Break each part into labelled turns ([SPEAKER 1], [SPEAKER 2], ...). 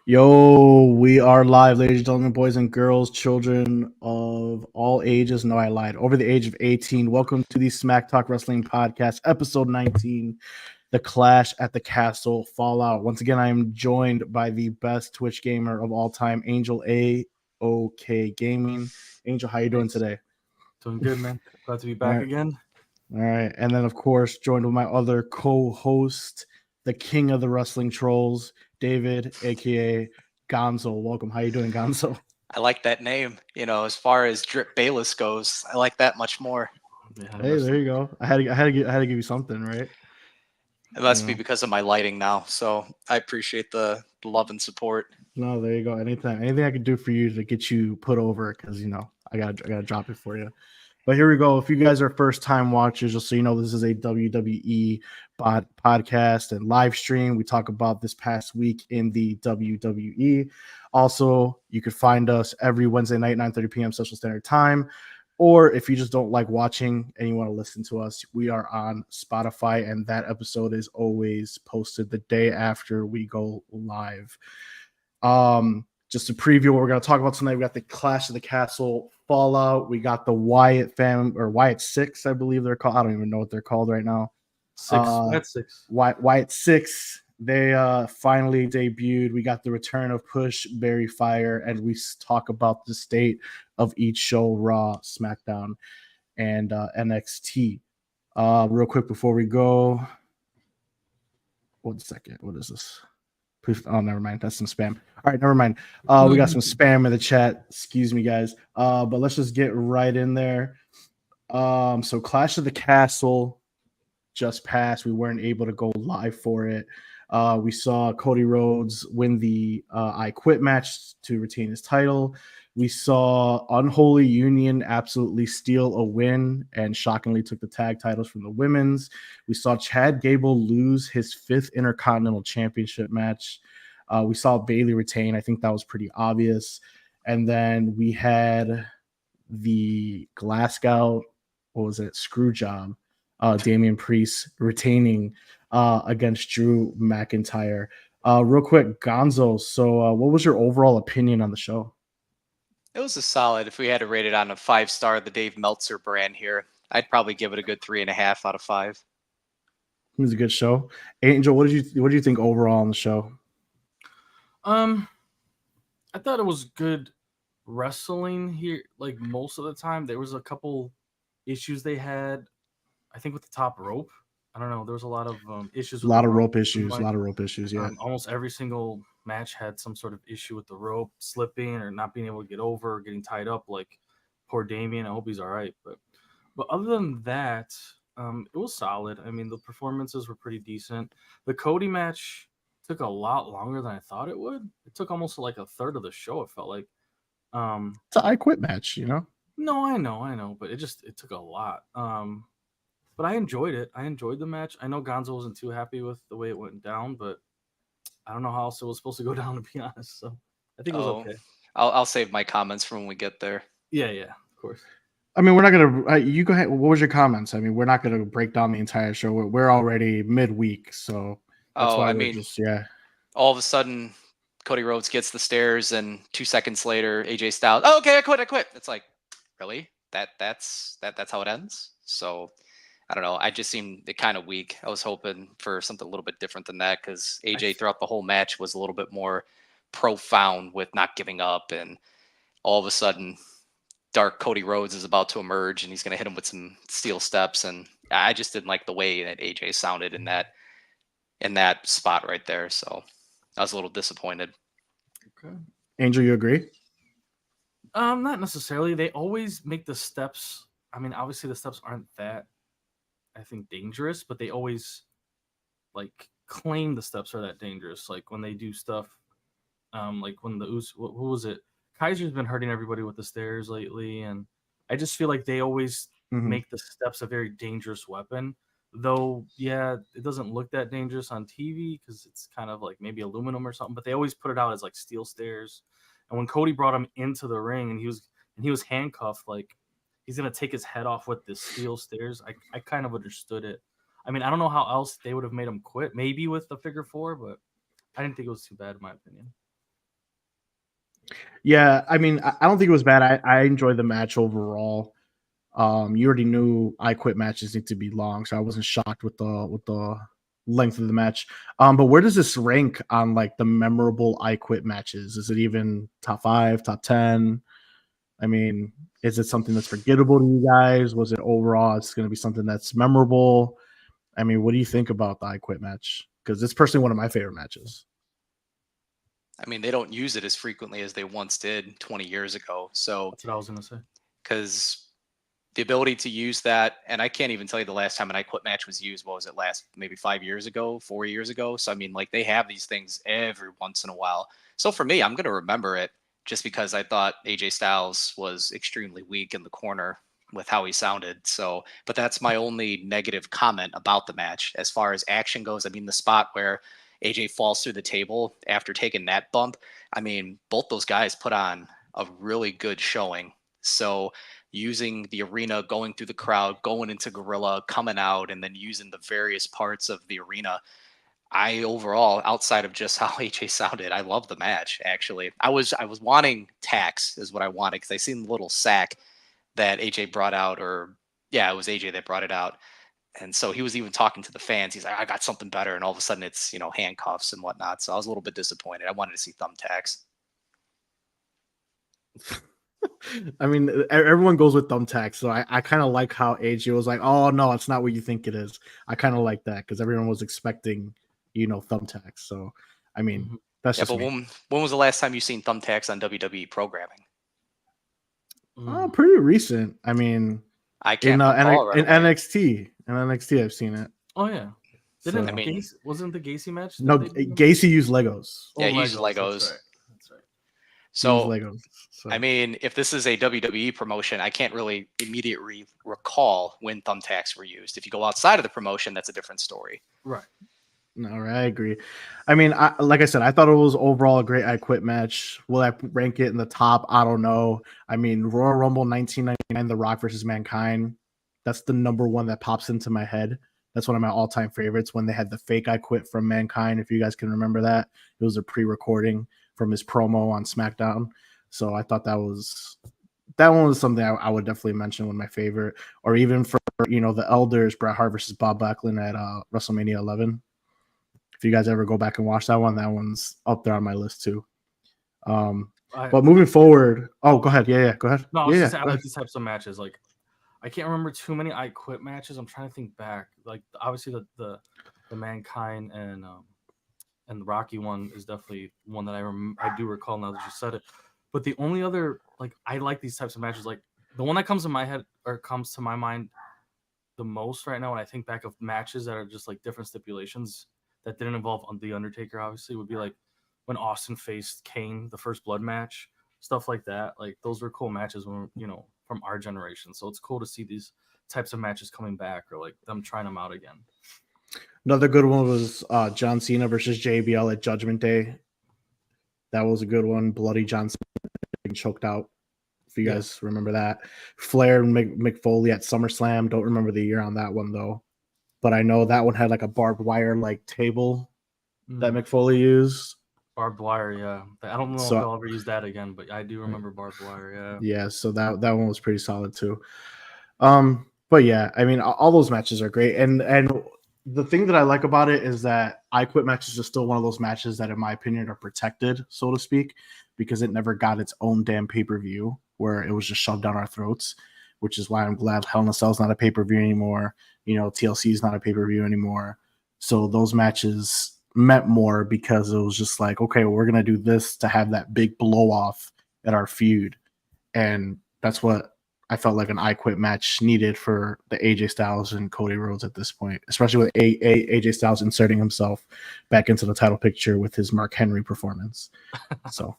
[SPEAKER 1] Yo, we are live, ladies and gentlemen, boys and girls, children of all ages. No, I lied. Over the age of 18. Welcome to the Smack Talk Wrestling Podcast, episode 19, The Clash at the Castle Fallout. Once again, I am joined by the best Twitch gamer of all time, Angel A.O.K. Gaming. Angel, how you doing today?
[SPEAKER 2] Doing good, man. Glad to be
[SPEAKER 1] All
[SPEAKER 2] back
[SPEAKER 1] right.
[SPEAKER 2] again.
[SPEAKER 1] All right. And then, of course, joined with my other co-host, the king of the wrestling trolls, David, a.k.a. Gonzo. Welcome. How you doing, Gonzo?
[SPEAKER 3] I like that name. As far as Drip Bayless goes, I like that much more.
[SPEAKER 2] Yeah,
[SPEAKER 1] Hey, there you go. I had to give you something, right?
[SPEAKER 3] It must be because of my lighting now. So I appreciate the love and support.
[SPEAKER 1] No, there you go. Anything I could do for you to get you put over, because I gotta drop it for you. But here we go. If you guys are first time watchers, just so you know, this is a WWE podcast and live stream. We talk about this past week in the WWE. Also, you could find us every Wednesday night, 9:30 p.m. Central Standard Time. Or if you just don't like watching and you want to listen to us, we are on Spotify, and that episode is always posted the day after we go live. Just to preview what we're going to talk about tonight, we got the Clash of the Castle Fallout. We got the Wyatt Sicks, I believe they're called. I don't even know what they're called right now.
[SPEAKER 2] Wyatt Sicks.
[SPEAKER 1] Wyatt Sicks. They finally debuted. We got the return of Push, Barry Fire, and we talk about the state of each show: Raw, SmackDown, and NXT. Real quick before we go, 1 second. What is this? Oh, never mind. That's some spam. All right, never mind. We got some spam in the chat. Excuse me, guys. But let's just get right in there. So Clash of the Castle just passed. We weren't able to go live for it. We saw Cody Rhodes win the I Quit match to retain his title. We saw Unholy Union absolutely steal a win and shockingly took the tag titles from the women's. We saw Chad Gable lose his 5th Intercontinental Championship match. We saw Bayley retain. I think that was pretty obvious. And then we had the Glasgow, screw job, Damian Priest retaining against Drew McIntyre. Real quick, Gonzo, so what was your overall opinion on the show?
[SPEAKER 3] It was a solid. If we had to rate it on a 5-star, the Dave Meltzer brand here, I'd probably give it a good 3.5 out of 5.
[SPEAKER 1] It was a good show. Angel, what did you think overall on the show?
[SPEAKER 2] I thought it was good wrestling here. Like most of the time, there was a couple issues they had. I think with the top rope. I don't know. There was a lot of issues.
[SPEAKER 1] A lot of rope issues. Yeah.
[SPEAKER 2] Almost every single match had some sort of issue with the rope slipping or not being able to get over, or getting tied up. Like poor Damien. I hope he's all right. But other than that, it was solid. I mean, the performances were pretty decent. The Cody match took a lot longer than I thought it would. It took almost like a third of the show. It felt like.
[SPEAKER 1] It's an I Quit match,
[SPEAKER 2] No, I know, but it took a lot. But I enjoyed it. I enjoyed the match. I know Gonzo wasn't too happy with the way it went down, but I don't know how else it was supposed to go down, to be honest. So I think it was okay.
[SPEAKER 3] I'll save my comments for when we get there.
[SPEAKER 2] Yeah, of course.
[SPEAKER 1] I mean, we're not gonna. You go ahead. What was your comments? I mean, we're not gonna break down the entire show. We're already midweek, so that's why
[SPEAKER 3] all of a sudden, Cody Rhodes gets the stairs, and 2 seconds later, AJ Styles. Oh, okay, I quit. It's like, really? That's how it ends. So I don't know. I just seemed kind of weak. I was hoping for something a little bit different than that, because AJ throughout the whole match was a little bit more profound with not giving up, and all of a sudden, Dark Cody Rhodes is about to emerge, and he's going to hit him with some steel steps, and I just didn't like the way that AJ sounded in that spot right there. So I was a little disappointed.
[SPEAKER 2] Okay.
[SPEAKER 1] Angel, you agree?
[SPEAKER 2] Not necessarily. They always make the steps. I mean, obviously the steps aren't that, I think, dangerous, but they always like claim the steps are that dangerous. Like when they do stuff, like when the who was it? Kaiser's been hurting everybody with the stairs lately, and I just feel like they always make the steps a very dangerous weapon. Though, yeah, it doesn't look that dangerous on TV because it's kind of like maybe aluminum or something, but they always put it out as like steel stairs. And when Cody brought him into the ring and he was handcuffed, like he's gonna take his head off with the steel stairs, I kind of understood it. I mean, I don't know how else they would have made him quit. Maybe with the figure 4, but I didn't think it was too bad in my opinion.
[SPEAKER 1] Yeah, I mean, I don't think it was bad. I enjoyed the match overall. You already knew I Quit matches need to be long, so I wasn't shocked with the length of the match. But where does this rank on like the memorable I Quit matches? Is it even top 5, top 10? I mean, is it something that's forgettable to you guys? Was it overall it's going to be something that's memorable? I mean, what do you think about the I Quit match? Because it's personally one of my favorite matches.
[SPEAKER 3] I mean, they don't use it as frequently as they once did 20 years ago. So,
[SPEAKER 2] That's what I was gonna say.
[SPEAKER 3] because the ability to use that, and I can't even tell you the last time an I Quit match was used. What was it, last maybe 5 years ago, 4 years ago? So, I mean, like they have these things every once in a while. So, for me, I'm going to remember it just because I thought AJ Styles was extremely weak in the corner with how he sounded. So, but that's my only negative comment about the match. As far as action goes, I mean, the spot where AJ falls through the table after taking that bump, I mean, both those guys put on a really good showing. So, using the arena, going through the crowd, going into Gorilla, coming out, and then using the various parts of the arena. I overall, outside of just how AJ sounded, I love the match. Actually, I was wanting tax is what I wanted because I seen the little sack that AJ brought out, or yeah, it was AJ that brought it out. And so he was even talking to the fans. He's like, I got something better. And all of a sudden it's, handcuffs and whatnot. So I was a little bit disappointed. I wanted to see thumbtacks.
[SPEAKER 1] I mean, everyone goes with thumbtacks, so I kind of like how AJ was like, "Oh no, it's not what you think it is." I kind of like that because everyone was expecting, thumbtacks. So, I mean, that's
[SPEAKER 3] Yeah,
[SPEAKER 1] just
[SPEAKER 3] but
[SPEAKER 1] me.
[SPEAKER 3] when was the last time you seen thumbtacks on WWE programming?
[SPEAKER 1] Pretty recent. I mean,
[SPEAKER 3] I can't recall right
[SPEAKER 1] in
[SPEAKER 3] away.
[SPEAKER 1] NXT, I've seen it.
[SPEAKER 2] Oh yeah.
[SPEAKER 1] So,
[SPEAKER 3] I mean,
[SPEAKER 2] Wasn't the Gacy match?
[SPEAKER 1] no,
[SPEAKER 2] Did they do them?
[SPEAKER 1] Gacy used Legos.
[SPEAKER 3] yeah,
[SPEAKER 2] Oh,
[SPEAKER 3] he uses
[SPEAKER 2] Legos. That's
[SPEAKER 3] Legos.
[SPEAKER 2] right. That's right.
[SPEAKER 1] He used
[SPEAKER 3] So,
[SPEAKER 1] Legos. So.
[SPEAKER 3] I mean, if this is a WWE promotion, I can't really immediately recall when thumbtacks were used. If you go outside of the promotion, that's a different story.
[SPEAKER 2] Right.
[SPEAKER 1] No, I agree. I mean, like I said, I thought it was overall a great I Quit match. Will I rank it in the top? I don't know. I mean, Royal Rumble 1999, The Rock versus Mankind. That's the number one that pops into my head. That's one of my all-time favorites when they had the fake I Quit from Mankind. If you guys can remember that, it was a pre-recording from his promo on SmackDown. So I thought that one was something I would definitely mention, one of my favorite. Or even for the Elders, Bret Hart versus Bob Backlund at WrestleMania 11. If you guys ever go back and watch that one's up there on my list too. But moving forward, go ahead. Yeah, go ahead.
[SPEAKER 2] No, I was just saying, I like
[SPEAKER 1] ahead.
[SPEAKER 2] these types of matches. Like, I can't remember too many I Quit matches. I'm trying to think back. Like, obviously the Mankind and the Rocky one is definitely one that I do recall now that you said it. But the only other, like, I like these types of matches. Like, the one that comes to my head or comes to my mind the most right now when I think back of matches that are just like different stipulations that didn't involve the Undertaker, obviously, would be like when Austin faced Kane, the first blood match, stuff like that. Like, those were cool matches when from our generation. So it's cool to see these types of matches coming back or like them trying them out again.
[SPEAKER 1] Another good one was John Cena versus JBL at Judgment Day. That was a good one. Bloody John Cena being choked out. If you guys remember that. Flair and Mick Foley at SummerSlam. Don't remember the year on that one though. But I know that one had like a barbed wire like table that Mick Foley used.
[SPEAKER 2] Barbed wire, yeah. I don't know if they'll ever use that again, but I do remember barbed wire, yeah.
[SPEAKER 1] Yeah, so that one was pretty solid too. But yeah, I mean, all those matches are great, and the thing that I like about it is that I Quit matches are still one of those matches that, in my opinion, are protected, so to speak, because it never got its own damn pay-per-view where it was just shoved down our throats, which is why I'm glad Hell in a Cell is not a pay-per-view anymore. TLC is not a pay-per-view anymore. So those matches meant more because it was just like, okay, well, we're going to do this to have that big blow off at our feud. And that's what I felt like an I Quit match needed for the AJ Styles and Cody Rhodes at this point, especially with AJ Styles inserting himself back into the title picture with his Mark Henry performance. So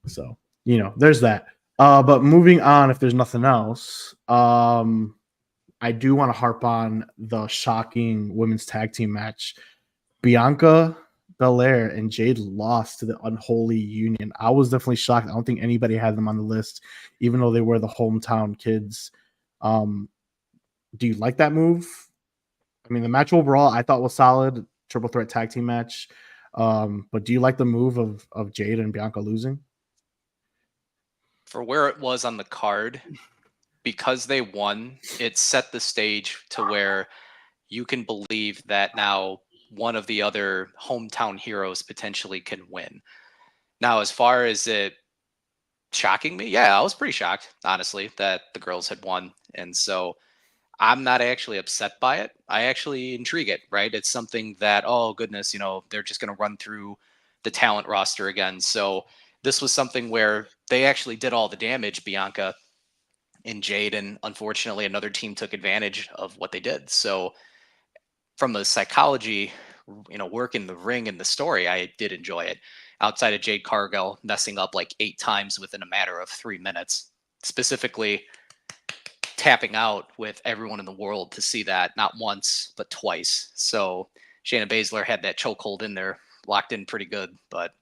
[SPEAKER 1] there's that. But moving on, if there's nothing else, I do want to harp on the shocking women's tag team match. Bianca Belair and Jade lost to the Unholy Union. I was definitely shocked. I don't think anybody had them on the list, even though they were the hometown kids. Do you like that move? I mean, the match overall I thought was solid, triple threat tag team match. But do you like the move of Jade and Bianca losing?
[SPEAKER 3] For where it was on the card, because they won, it set the stage to where you can believe that now one of the other hometown heroes potentially can win. Now, as far as it shocking me, yeah, I was pretty shocked, honestly, that the girls had won. And so I'm not actually upset by it. I actually intrigue it, right? It's something that, oh goodness, they're just going to run through the talent roster again. So this was something where they actually did all the damage, Bianca and Jade, and unfortunately another team took advantage of what they did. So from the psychology, work in the ring and the story, I did enjoy it. Outside of Jade Cargill messing up like 8 times within a matter of 3 minutes, specifically tapping out with everyone in the world to see that not once but twice. So Shayna Baszler had that chokehold in there locked in pretty good, but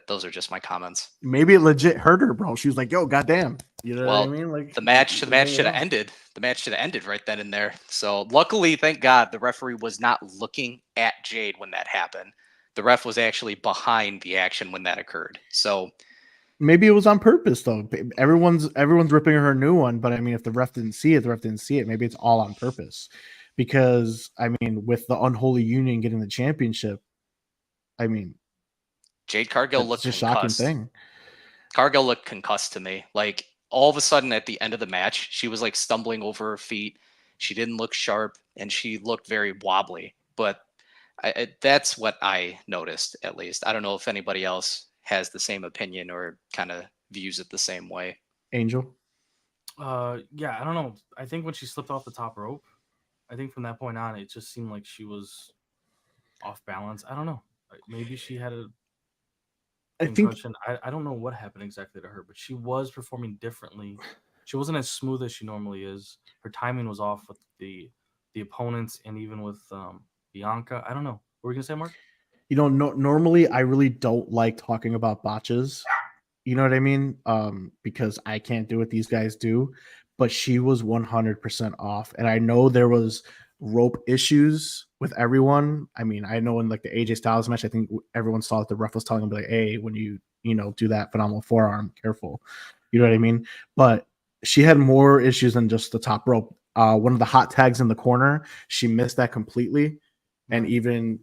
[SPEAKER 3] those are just my comments.
[SPEAKER 1] Maybe it legit hurt her, bro. She was like, "Yo, goddamn," you know what I mean? Like
[SPEAKER 3] the match should have ended. The match should have ended right then and there. So luckily, thank God, the referee was not looking at Jade when that happened. The ref was actually behind the action when that occurred. So
[SPEAKER 1] maybe it was on purpose, though. Everyone's ripping her a new one, but I mean, if the ref didn't see it, the ref didn't see it. Maybe it's all on purpose, because I mean, with the unholy union getting the championship, I mean,
[SPEAKER 3] Jade Cargill looked
[SPEAKER 1] a shocking thing.
[SPEAKER 3] Cargill looked concussed to me. Like all of a sudden at the end of the match, she was like stumbling over her feet. She didn't look sharp and she looked very wobbly. But that's what I noticed, at least. I don't know if anybody else has the same opinion or kind of views it the same way.
[SPEAKER 1] Angel?
[SPEAKER 2] Yeah, I don't know. I think when she slipped off the top rope, I think from that point on, it just seemed like she was off balance. I don't know. Maybe she had a concussion. I don't know what happened exactly to her, but she was performing differently. She wasn't as smooth as she normally is. Her timing was off with the opponents and even with Bianca. I don't know. What were you gonna say, Mark?
[SPEAKER 1] Normally I really don't like talking about botches. You know what I mean? Because I can't do what these guys do. But she was 100% off, and I know there was rope issues with everyone. I mean, I know in like the AJ Styles match, I think everyone saw that the ref was telling him like, "Hey, when you do that phenomenal forearm, careful." You know what I mean? But she had more issues than just the top rope. One of the hot tags in the corner, she missed that completely, and even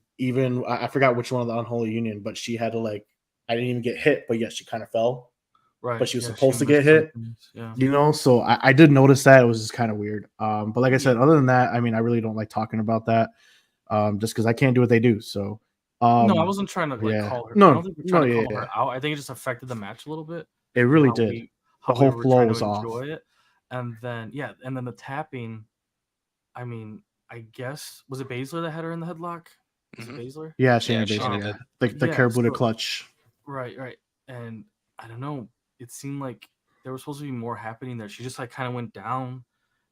[SPEAKER 1] I forgot which one of the unholy union, but she had to like, I didn't even get hit, but yet she kind of fell.
[SPEAKER 2] Right.
[SPEAKER 1] But she was supposed to get hit. Yeah. So I did notice that. It was just kind of weird. But like I said, other than that, I mean, I really don't like talking about that. Just because I can't do what they do. So
[SPEAKER 2] no, I wasn't trying to call her. I don't think we're trying to call her out. I think it just affected the match a little bit.
[SPEAKER 1] It really did.
[SPEAKER 2] The whole flow was off. It. And then the tapping. I mean, I guess was it Baszler that had her in the headlock? Was it Baszler?
[SPEAKER 1] Yeah, Shayna Baszler. Yeah. Like the Karabuta clutch.
[SPEAKER 2] Right. And I don't know. It seemed like there was supposed to be more happening there. She just like kind of went down,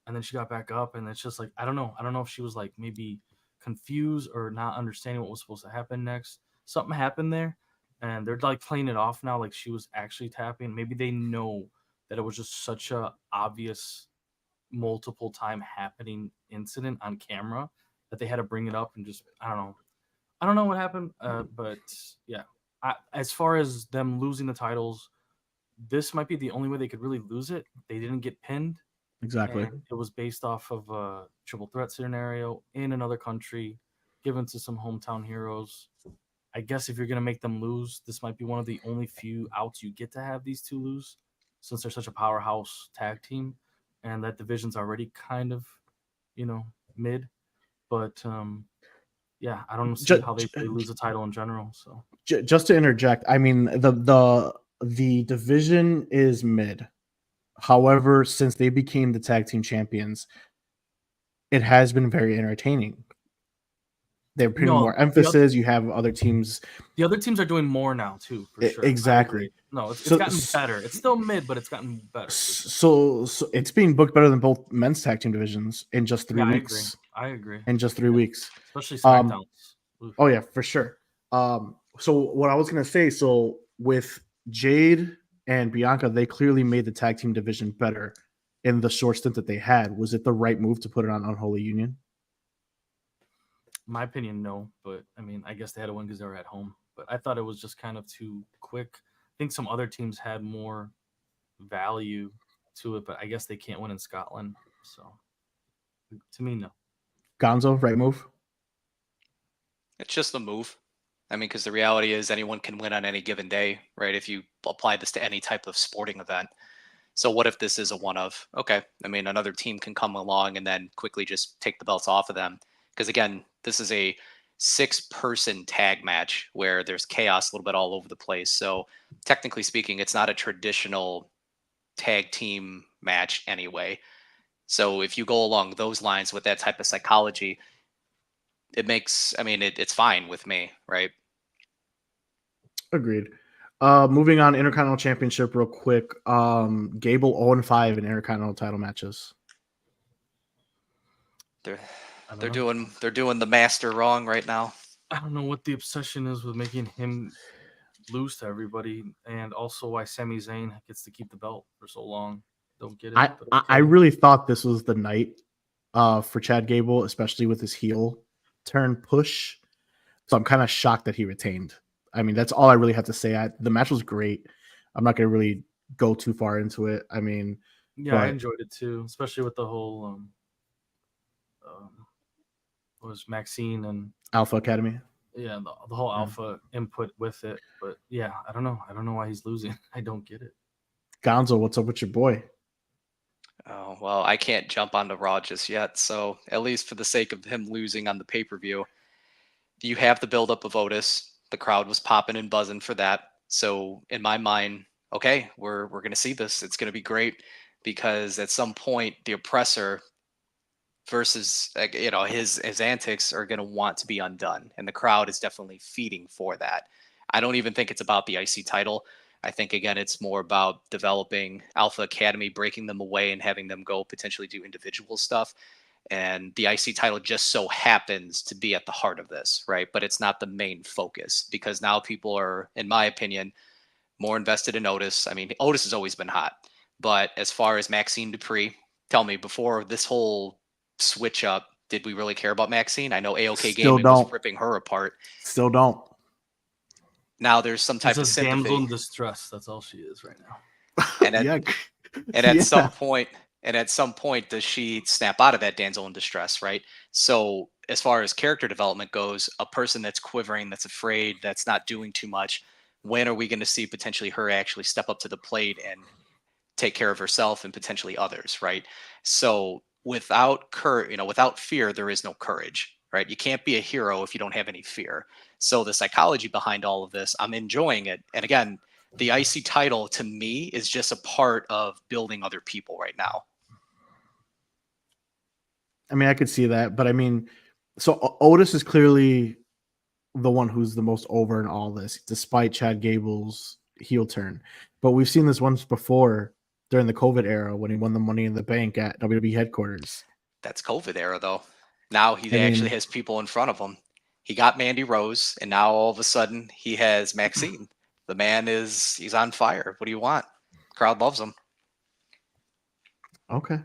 [SPEAKER 2] and then she got back up, and it's just like I don't know. I don't know if she was like maybe confused or not understanding what was supposed to happen next. Something happened there, and they're like playing it off now like she was actually tapping. Maybe they know that it was just such a obvious multiple time happening incident on camera that they had to bring it up and just I don't know what happened, but yeah. As far as them losing the titles, this might be the only way they could really lose it. They didn't get pinned.
[SPEAKER 1] Exactly.
[SPEAKER 2] It was based off of a triple threat scenario in another country, given to some hometown heroes. I guess if you're going to make them lose, this might be one of the only few outs you get to have these two lose, since they're such a powerhouse tag team, and that division's already kind of, mid. But yeah, I don't see how they lose a title in general. So
[SPEAKER 1] just to interject, I mean the division is mid. However, since they became the tag team champions, it has been very entertaining. They're putting more emphasis. You have other teams.
[SPEAKER 2] The other teams are doing more now too, for sure.
[SPEAKER 1] Exactly.
[SPEAKER 2] No, it's gotten better. It's still mid, but it's gotten better.
[SPEAKER 1] So it's being booked better than both men's tag team divisions in just 3 weeks.
[SPEAKER 2] I agree.
[SPEAKER 1] In just 3 weeks,
[SPEAKER 2] especially SmackDown.
[SPEAKER 1] Oh yeah, for sure. So what I was gonna say, so with Jade and Bianca, they clearly made the tag team division better in the short stint that they had. Was it the right move to put it on Unholy Union?
[SPEAKER 2] My opinion, no. But I mean, I guess they had to win because they were at home. But I thought it was just kind of too quick. I think some other teams had more value to it, but I guess they can't win in Scotland. So to me, no.
[SPEAKER 1] Gonzo, right move.
[SPEAKER 3] It's just a move. I mean, because the reality is anyone can win on any given day, right? If you apply this to any type of sporting event. So what if this is a one of? Okay, I mean, another team can come along and then quickly just take the belts off of them. Because again, this is a 6-person tag match where there's chaos a little bit all over the place. So technically speaking, it's not a traditional tag team match anyway. So if you go along those lines with that type of psychology, it makes, I mean, it's fine with me, right?
[SPEAKER 1] Agreed. Moving on, Intercontinental Championship real quick. Gable 0-5 in Intercontinental title matches.
[SPEAKER 3] They're
[SPEAKER 2] I don't
[SPEAKER 3] they're
[SPEAKER 2] know.
[SPEAKER 3] doing the master wrong right now.
[SPEAKER 2] I don't know what the obsession is with making him lose to everybody, and also why Sami Zayn gets to keep the belt for so long. Don't get it.
[SPEAKER 1] I
[SPEAKER 2] but
[SPEAKER 1] I really thought this was the night for Chad Gable, especially with his heel turn push. So I'm kind of shocked that he retained. I mean, that's all I really have to say. The match was great. I'm not going to really go too far into it. I mean,
[SPEAKER 2] yeah, I
[SPEAKER 1] but
[SPEAKER 2] enjoyed it too, especially with the whole what was Maxine and
[SPEAKER 1] Alpha Academy.
[SPEAKER 2] yeah, the whole
[SPEAKER 1] Yeah.
[SPEAKER 2] alpha input with it. But yeah, I don't know why he's losing. I don't get it.
[SPEAKER 1] Gonzo, what's up with your boy?
[SPEAKER 3] Oh, well, I can't jump onto Raw just yet. So at least for the sake of him losing on the pay-per-view, you have the buildup of Otis. The crowd was popping and buzzing for that. So in my mind, okay, we're gonna see this. It's gonna be great because at some point the oppressor versus his antics are gonna want to be undone, and the crowd is definitely feeding for that. I don't even think it's about the IC title. I think again it's more about developing Alpha Academy, breaking them away and having them go potentially do individual stuff. And the IC title just so happens to be at the heart of this, right? But it's not the main focus because now people are, in my opinion, more invested in Otis. I mean, Otis has always been hot, but as far as Maxine Dupree, tell me before this whole switch up, did we really care about Maxine? I know AOK
[SPEAKER 1] Still
[SPEAKER 3] Gaming was
[SPEAKER 1] don't.
[SPEAKER 3] ripping her apart.
[SPEAKER 1] Still don't.
[SPEAKER 3] Now there's some
[SPEAKER 2] She's
[SPEAKER 3] type of
[SPEAKER 2] just damsel in
[SPEAKER 3] sympathy,
[SPEAKER 2] distress. That's all she is right now.
[SPEAKER 3] and at,
[SPEAKER 1] Yeah.
[SPEAKER 3] and at
[SPEAKER 1] Yeah.
[SPEAKER 3] some point, does she snap out of that damsel in distress, right? So as far as character development goes, a person that's quivering, that's afraid, that's not doing too much, when are we going to see potentially her actually step up to the plate and take care of herself and potentially others, right? So without without fear, there is no courage, right? You can't be a hero if you don't have any fear. So the psychology behind all of this, I'm enjoying it. And again, the IC title to me is just a part of building other people right now.
[SPEAKER 1] I mean, I could see that, but I mean, so Otis is clearly the one who's the most over in all this, despite Chad Gable's heel turn. But we've seen this once before during the COVID era when he won the Money in the Bank at WWE headquarters.
[SPEAKER 3] That's COVID era though. Now he
[SPEAKER 1] I
[SPEAKER 3] actually
[SPEAKER 1] mean-
[SPEAKER 3] has people in front of him. He got Mandy Rose, and now all of a sudden he has Maxine. The man he's on fire. What do you want? Crowd loves him.
[SPEAKER 1] Okay.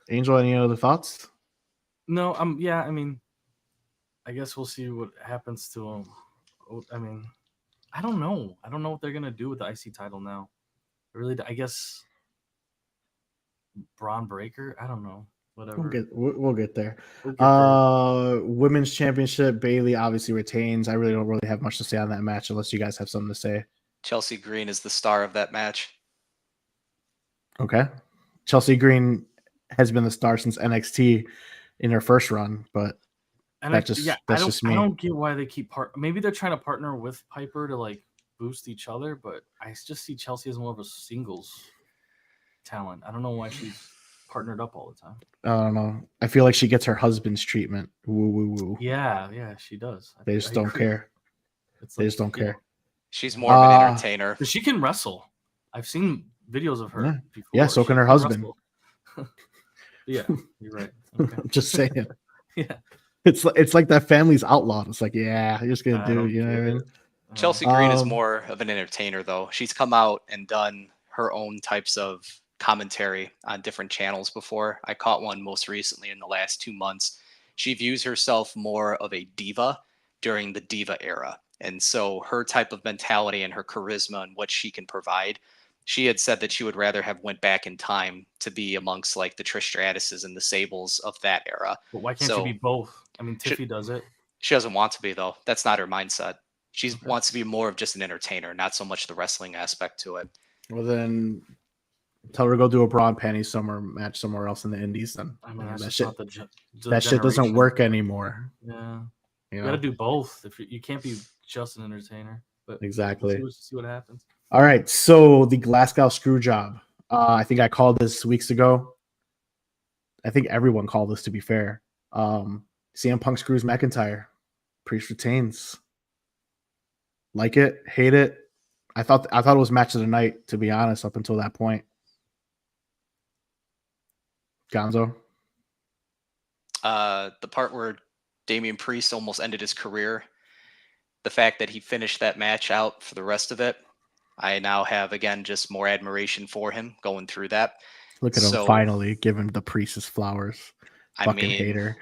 [SPEAKER 1] Angel, any other thoughts?
[SPEAKER 2] No, yeah, I mean, I guess we'll see what happens to him. I mean, I don't know. I don't know what they're gonna do with the IC title now. I guess Braun Breaker. I don't know. Whatever.
[SPEAKER 1] We'll get there.
[SPEAKER 2] We'll get there.
[SPEAKER 1] Women's Championship, Bailey obviously retains. I really don't really have much to say on that match unless you guys have something to say.
[SPEAKER 3] Chelsea Green is the star of that match.
[SPEAKER 1] Okay. Chelsea Green has been the star since NXT in her first run, but that's just me.
[SPEAKER 2] I don't get why they keep maybe they're trying to partner with Piper to like boost each other, but I just see Chelsea as more of a singles talent. I don't know why she's partnered up all the time.
[SPEAKER 1] I don't know. I feel like she gets her husband's treatment. Woo woo woo.
[SPEAKER 2] Yeah, she does.
[SPEAKER 1] They just don't care. They just don't care.
[SPEAKER 3] She's more of an entertainer.
[SPEAKER 2] She can wrestle. I've seen videos of her before.
[SPEAKER 1] Yeah, so can her husband.
[SPEAKER 2] Yeah, you're right. Okay.
[SPEAKER 1] I'm just saying.
[SPEAKER 2] Yeah.
[SPEAKER 1] It's like that family's outlawed. It's like, yeah, you're just gonna do it, you know what I mean?
[SPEAKER 3] Chelsea Green is more of an entertainer though. She's come out and done her own types of commentary on different channels before. I caught one most recently in the last 2 months. She views herself more of a diva during the diva era. And so her type of mentality and her charisma and what she can provide she had said that she would rather have went back in time to be amongst like the Trish Stratuses and the Sables of that era.
[SPEAKER 2] But why can't
[SPEAKER 3] So
[SPEAKER 2] you be both? I mean,
[SPEAKER 3] She-
[SPEAKER 2] Tiffy does it.
[SPEAKER 3] she doesn't want to be though. That's not her mindset. She
[SPEAKER 2] Okay.
[SPEAKER 3] wants to be more of just an entertainer, not so much the wrestling aspect to it.
[SPEAKER 1] Well, then tell her to go do a bra and panties match somewhere else in the Indies. Then
[SPEAKER 2] I mean, that's
[SPEAKER 1] that
[SPEAKER 2] just
[SPEAKER 1] shit,
[SPEAKER 2] not the
[SPEAKER 1] that shit doesn't
[SPEAKER 2] generation.
[SPEAKER 1] work anymore.
[SPEAKER 2] Yeah,
[SPEAKER 1] You
[SPEAKER 2] you
[SPEAKER 1] know?
[SPEAKER 2] got to do both. If you can't be just an entertainer, but
[SPEAKER 1] Exactly.
[SPEAKER 2] we'll see what happens.
[SPEAKER 1] All right. So the Glasgow screw job. I think I called this weeks ago. I think everyone called this, to be fair. CM Punk screws McIntyre. Priest retains. Like it, hate it. I thought it was match of the night, to be honest, up until that point. Gonzo.
[SPEAKER 3] The part where Damian Priest almost ended his career, the fact that he finished that match out for the rest of it, I now have again just more admiration for him going through that.
[SPEAKER 1] Look at him finally giving the Priest his flowers. Fucking hater.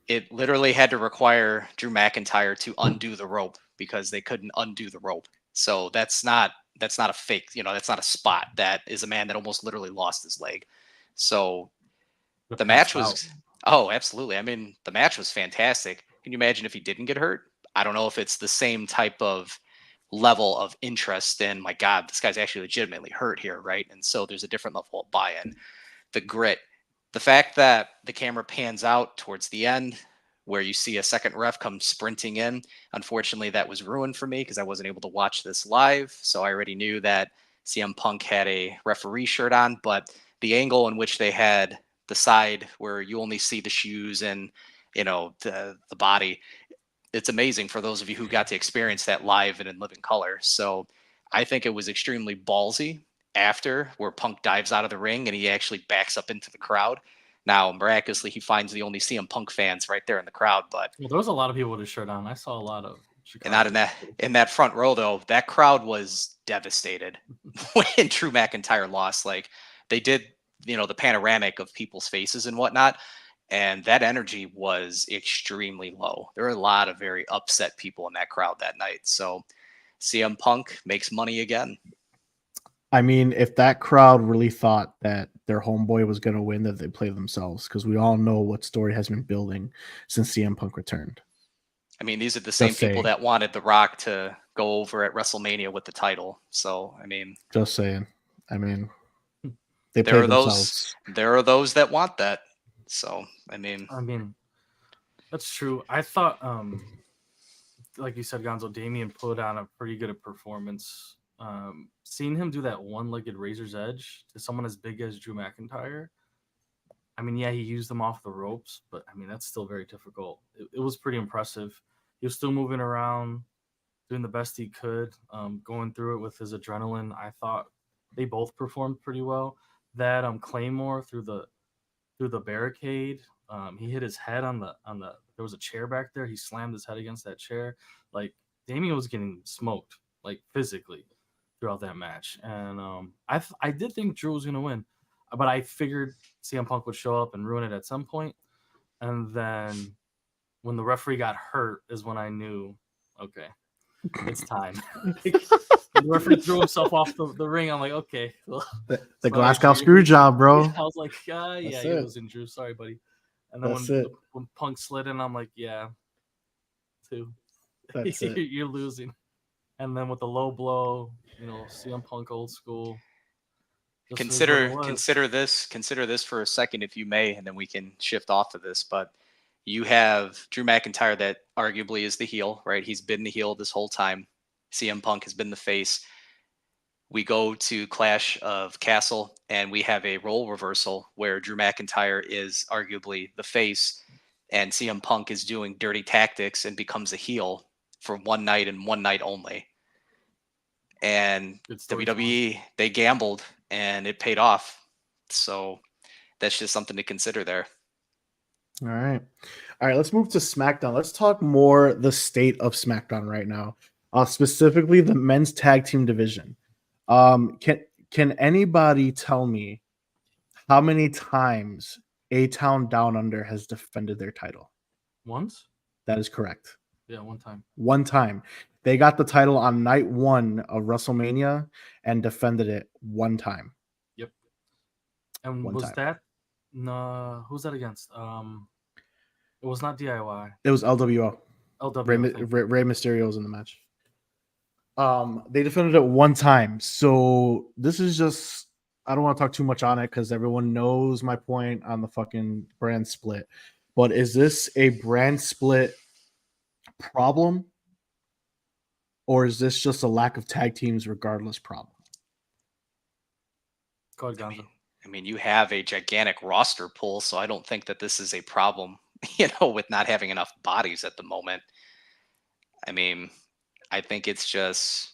[SPEAKER 3] It literally had to require Drew McIntyre to undo the rope because they couldn't undo the rope. So that's not a fake, that's not a spot. That is a man that almost literally lost his leg. So the match was absolutely. I mean, the match was fantastic. Can you imagine if he didn't get hurt? I don't know if it's the same type of level of interest in, my God, this guy's actually legitimately hurt here, right? And so there's a different level of buy-in. The grit. The fact that the camera pans out towards the end where you see a second ref come sprinting in, unfortunately, that was ruined for me because I wasn't able to watch this live. So I already knew that CM Punk had a referee shirt on, but the angle in which they had the side where you only see the shoes and, the body, it's amazing for those of you who got to experience that live and in living color. So I think it was extremely ballsy after where Punk dives out of the ring and he actually backs up into the crowd. Now, miraculously, he finds the only CM Punk fans right there in the crowd. But
[SPEAKER 2] there was a lot of people with his shirt on. I saw a lot of
[SPEAKER 3] Chicago. And not in that front row though, that crowd was devastated when Drew McIntyre lost. Like they did, the panoramic of people's faces and whatnot. And that energy was extremely low. There were a lot of very upset people in that crowd that night. So CM Punk makes money again.
[SPEAKER 1] I mean, if that crowd really thought that their homeboy was going to win, that they play themselves, because we all know what story has been building since CM Punk returned.
[SPEAKER 3] I mean, these are the same people that wanted The Rock to go over at WrestleMania with the title. So, I mean,
[SPEAKER 1] just saying. I mean, they play themselves.
[SPEAKER 3] There are those that want that. So, I mean,
[SPEAKER 2] that's true. I thought, like you said, Gonzo, Damian put on a pretty good performance. Seeing him do that one-legged razor's edge to someone as big as Drew McIntyre, I mean, yeah, he used them off the ropes, but I mean, that's still very difficult. It was pretty impressive. He was still moving around, doing the best he could, going through it with his adrenaline. I thought they both performed pretty well. That Claymore through the barricade, he hit his head on the there was a chair back there. He slammed his head against that chair. Like Damian was getting smoked, like physically, throughout that match. And I did think Drew was going to win, but I figured CM Punk would show up and ruin it at some point. And then when the referee got hurt is when I knew, okay, it's time. The referee threw himself off the ring. I'm like, okay. Well,
[SPEAKER 1] the Glasgow screw job, bro.
[SPEAKER 2] I was like, yeah, he was in Drew. Sorry, buddy. And then when Punk slid in, I'm like, yeah, two. You're losing. And then with the low blow, CM Punk old school.
[SPEAKER 3] Consider this for a second, if you may, and then we can shift off of this. But you have Drew McIntyre that arguably is the heel, right? He's been the heel this whole time. CM Punk has been the face. We go to Clash of Castle, and we have a role reversal where Drew McIntyre is arguably the face, and CM Punk is doing dirty tactics and becomes a heel for one night and one night only. And WWE, they gambled, and it paid off. So that's just something to consider there.
[SPEAKER 1] All right. Let's move to SmackDown. Let's talk more the state of SmackDown right now, specifically the men's tag team division. Can anybody tell me how many times A-Town Down Under has defended their title?
[SPEAKER 2] Once?
[SPEAKER 1] That is correct.
[SPEAKER 2] Yeah, one time.
[SPEAKER 1] One time. They got the title on night 1 of WrestleMania and defended it one time.
[SPEAKER 2] Yep. And
[SPEAKER 1] One
[SPEAKER 2] was
[SPEAKER 1] time.
[SPEAKER 2] that no? Who's that against? It was not DIY.
[SPEAKER 1] It was LWO.
[SPEAKER 2] LW.
[SPEAKER 1] Rey Mysterio was in the match. They defended it one time. So this is just, I don't want to talk too much on it because everyone knows my point on the fucking brand split. But is this a brand split problem? Or is this just a lack of tag teams regardless problem?
[SPEAKER 2] Go ahead, Gonzo.
[SPEAKER 3] I mean, you have a gigantic roster pool, so I don't think that this is a problem, with not having enough bodies at the moment. I mean, I think it's just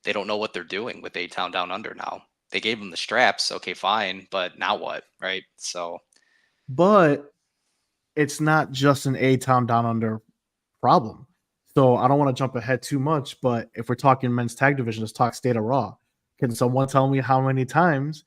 [SPEAKER 3] they don't know what they're doing with A-Town Down Under now. They gave them the straps, okay, fine, but now what, right? So,
[SPEAKER 1] but it's not just an A-Town Down Under problem. So I don't want to jump ahead too much, but if we're talking men's tag division, let's talk State of Raw. Can someone tell me how many times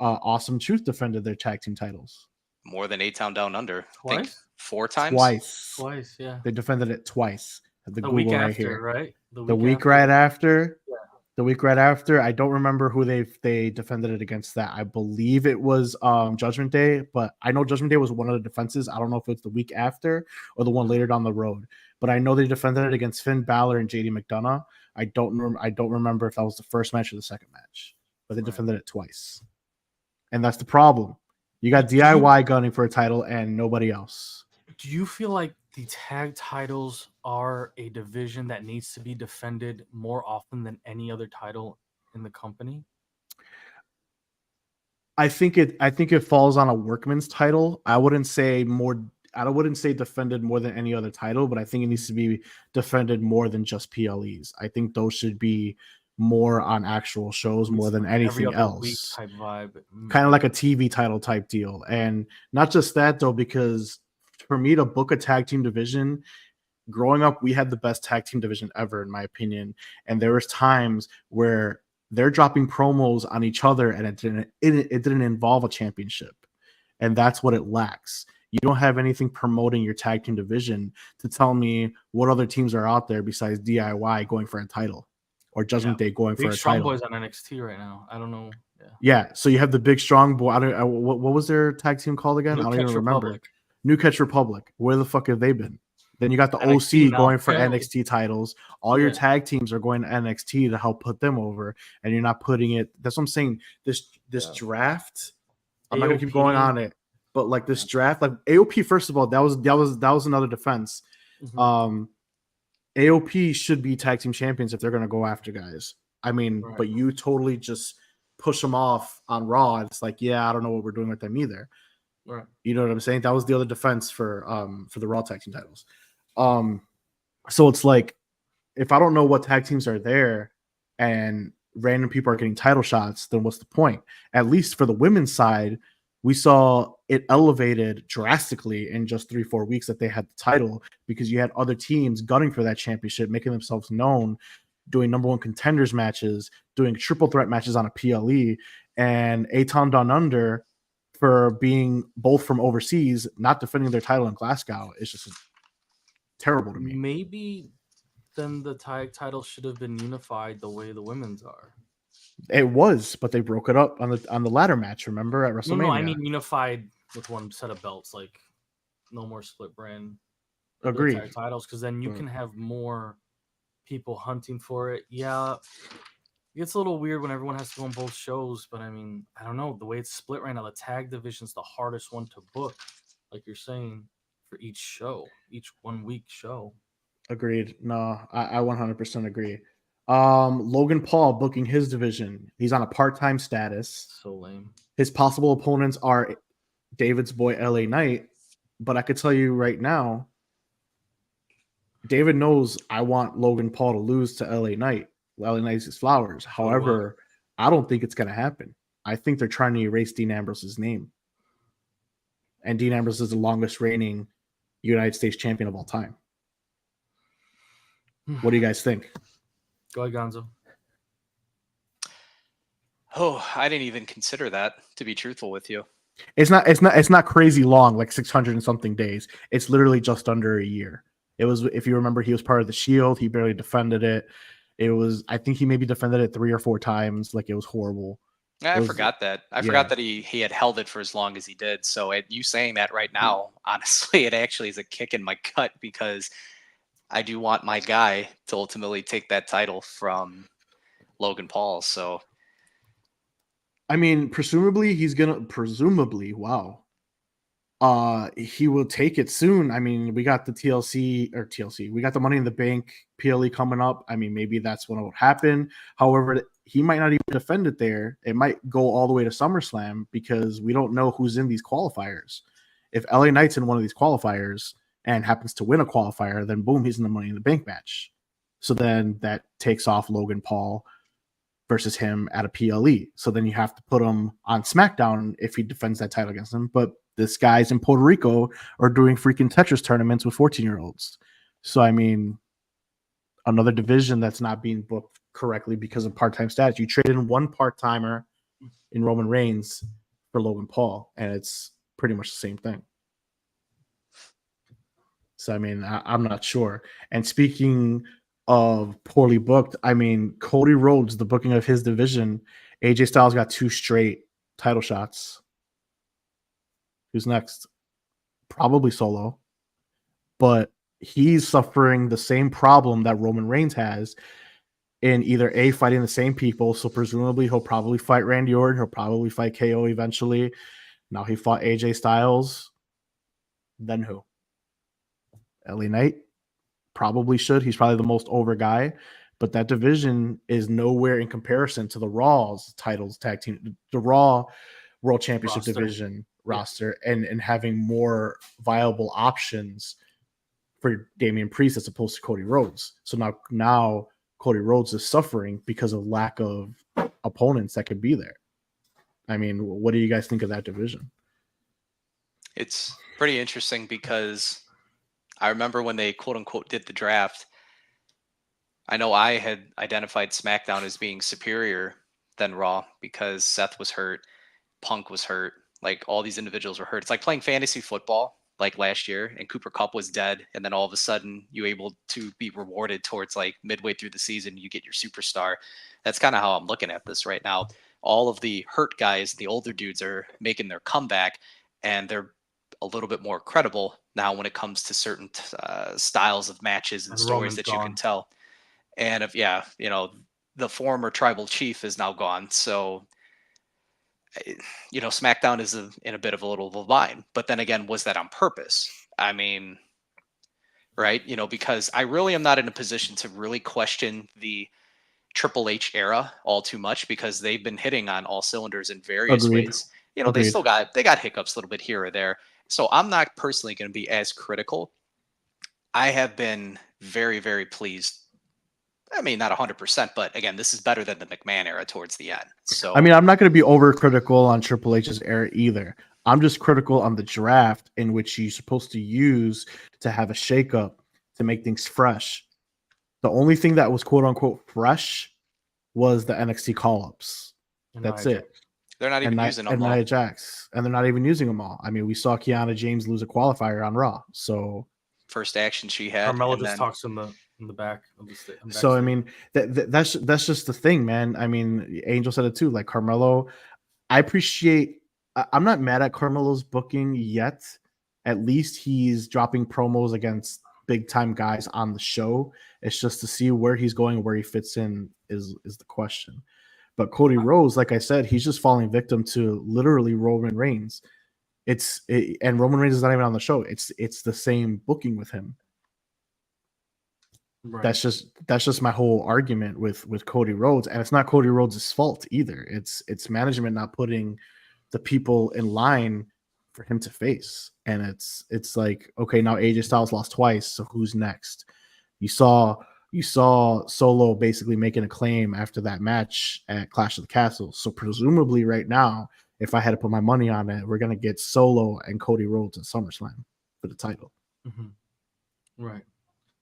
[SPEAKER 1] Awesome Truth defended their tag team titles?
[SPEAKER 3] more than A-Town Down Under.
[SPEAKER 2] Twice?
[SPEAKER 3] I think 4 times?
[SPEAKER 1] Twice,
[SPEAKER 2] yeah.
[SPEAKER 1] They defended it twice. The
[SPEAKER 2] week
[SPEAKER 1] Google
[SPEAKER 2] after,
[SPEAKER 1] right here.
[SPEAKER 2] right?
[SPEAKER 1] The week right after.
[SPEAKER 2] Yeah.
[SPEAKER 1] The week right after. I don't remember who they defended it against that. I believe it was Judgment Day, but I know Judgment Day was one of the defenses. I don't know if it's the week after or the one later down the road. But I know they defended it against Finn Balor and JD McDonough. I don't remember if that was the first match or the second match, but they defended it twice. And that's the problem. You got DIY gunning for a title and nobody else.
[SPEAKER 2] Do you feel like the tag titles are a division that needs to be defended more often than any other title in the company?
[SPEAKER 1] I think it falls on a workman's title. I wouldn't say defended more than any other title, but I think it needs to be defended more than just PLEs. I think those should be more on actual shows more than anything else.
[SPEAKER 2] Week type vibe.
[SPEAKER 1] Kind of like a TV title type deal. And not just that though, because for me to book a tag team division, growing up, we had the best tag team division ever, in my opinion. And there was times where they're dropping promos on each other and it didn't involve a championship. And that's what it lacks. You don't have anything promoting your tag team division to tell me what other teams are out there besides DIY going for a title or Judgment Day going for a
[SPEAKER 2] strong
[SPEAKER 1] title.
[SPEAKER 2] boys on NXT right now. I don't know.
[SPEAKER 1] Yeah. So you have the big strong boy. What was their tag team called again? I don't even remember. New Catch Republic. Where the fuck have they been? Then you got the NXT OC going for NXT titles. All your tag teams are going to NXT to help put them over, and you're not putting it. That's what I'm saying. This draft. I'm not gonna keep going on it, but like this draft, like AOP. First of all, that was another defense. Mm-hmm. AOP should be tag team champions if they're gonna go after guys. I mean, but you totally just push them off on Raw. It's like, yeah, I don't know what we're doing with them either.
[SPEAKER 2] Right.
[SPEAKER 1] You know what I'm saying? That was the other defense for the Raw tag team titles. So it's like, if I don't know what tag teams are there and random people are getting title shots, then what's the point? At least for the women's side, we saw it elevated drastically in just 3-4 weeks that they had the title, because you had other teams gunning for that championship, making themselves known, doing number one contenders matches, doing triple threat matches on a PLE, and A-Town Down Under, for being both from overseas, not defending their title in Glasgow, is just terrible to me.
[SPEAKER 2] Maybe then the tag title should have been unified the way the women's are.
[SPEAKER 1] It was, but they broke it up on the ladder match. Remember at WrestleMania?
[SPEAKER 2] No, I mean unified with one set of belts, like no more split brand.
[SPEAKER 1] Agreed.
[SPEAKER 2] Tag titles, because then you can have more people hunting for it. Yeah, it gets a little weird when everyone has to go on both shows, but I mean, I don't know. The way it's split right now, the tag division's the hardest one to book, like you're saying, for each show, each 1 week show.
[SPEAKER 1] Agreed. No, I 100% agree. Logan Paul booking his division. He's on a part-time status.
[SPEAKER 2] So lame.
[SPEAKER 1] His possible opponents are David's boy LA Knight, but I could tell you right now, David knows I want Logan Paul to lose to LA Knight. LA Knight's his flowers. However, I don't think it's going to happen. I think they're trying to erase Dean Ambrose's name. And Dean Ambrose is the longest reigning United States champion of all time. What do you guys think?
[SPEAKER 2] Go ahead, Gonzo.
[SPEAKER 3] Oh, I didn't even consider that, to be truthful with you.
[SPEAKER 1] It's not crazy long, like 600 and something days. It's literally just under a year. It was, if you remember, he was part of the Shield. He barely defended it. It was, I think he maybe defended it 3 or 4 times. Like, it was horrible.
[SPEAKER 3] I
[SPEAKER 1] It was-
[SPEAKER 3] forgot that. I
[SPEAKER 1] yeah.
[SPEAKER 3] forgot that he had held it for as long as he did. So you saying that right now, honestly, it actually is a kick in my gut because I do want my guy to ultimately take that title from Logan Paul. So
[SPEAKER 1] I mean, presumably, wow. He will take it soon. I mean, we got the TLC, we got the Money in the Bank PLE coming up. I mean, maybe that's what will happen. However, he might not even defend it there. It might go all the way to SummerSlam because we don't know who's in these qualifiers. If LA Knight's in one of these qualifiers and happens to win a qualifier, then boom, he's in the Money in the Bank match. So then that takes off Logan Paul versus him at a PLE. So then you have to put him on SmackDown if he defends that title against him. But this guy's in Puerto Rico are doing freaking Tetris tournaments with 14-year-olds. So, I mean, another division that's not being booked correctly because of part-time status. You trade in one part-timer in Roman Reigns for Logan Paul, and it's pretty much the same thing. So, I mean, I'm not sure. And speaking of poorly booked, I mean, Cody Rhodes, the booking of his division, AJ Styles got 2 straight title shots. Who's next? Probably Solo. But he's suffering the same problem that Roman Reigns has in either A, fighting the same people. So presumably he'll probably fight Randy Orton. He'll probably fight KO eventually. Now he fought AJ Styles. Then who? LA Knight? Probably should. He's probably the most over guy. But that division is nowhere in comparison to the Raw's titles tag team. The Raw World Championship division roster and having more viable options for Damian Priest as opposed to Cody Rhodes. So now Cody Rhodes is suffering because of lack of opponents that could be there. I mean, what do you guys think of that division?
[SPEAKER 3] it's pretty interesting because I remember when they quote unquote did the draft, I know I had identified SmackDown as being superior than Raw because Seth was hurt, Punk was hurt, like all these individuals were hurt. It's like playing fantasy football like last year and Cooper Kupp was dead. And then all of a sudden you able to be rewarded towards like midway through the season, you get your superstar. That's kind of how I'm looking at this right now. All of the hurt guys, the older dudes are making their comeback and they're a little bit more credible now when it comes to certain styles of matches and stories that you can tell. And if, the former tribal chief is now gone. So, SmackDown is in a bit of a little bind. But then again, was that on purpose? I mean, right? Because I really am not in a position to really question the Triple H era all too much because they've been hitting on all cylinders in various ways. They still got hiccups a little bit here or there. So I'm not personally going to be as critical. I have been very, very pleased. I mean, not 100%, but again, this is better than the McMahon era towards the end. So, I
[SPEAKER 1] mean, I'm not going to be overcritical on Triple H's era either. I'm just critical on the draft in which you're supposed to use to have a shakeup to make things fresh. The only thing that was quote unquote fresh was the NXT call-ups. That's it.
[SPEAKER 3] They're not even using them all.
[SPEAKER 1] And Nia Jax. And they're not even using them all. I mean, we saw Kiana James lose a qualifier on Raw. So
[SPEAKER 3] first action she had.
[SPEAKER 2] Carmella just talks in the back of the stage.
[SPEAKER 1] So I mean, that's just the thing, man. I mean, Angel said it too. Like Carmelo, I appreciate. I'm not mad at Carmelo's booking yet. At least he's dropping promos against big time guys on the show. It's just to see where he's going, where he fits in is the question. But Cody Rhodes, like I said, he's just falling victim to literally Roman Reigns. And Roman Reigns is not even on the show. It's the same booking with him. Right. That's just my whole argument with Cody Rhodes, and it's not Cody Rhodes' fault either. It's management not putting the people in line for him to face. And it's like, okay, now AJ Styles lost twice, so who's next? You saw Solo basically making a claim after that match at Clash of the Castle. So presumably right now, if I had to put my money on it, we're gonna get Solo and Cody Rhodes at SummerSlam for the title.
[SPEAKER 2] Mm-hmm. Right.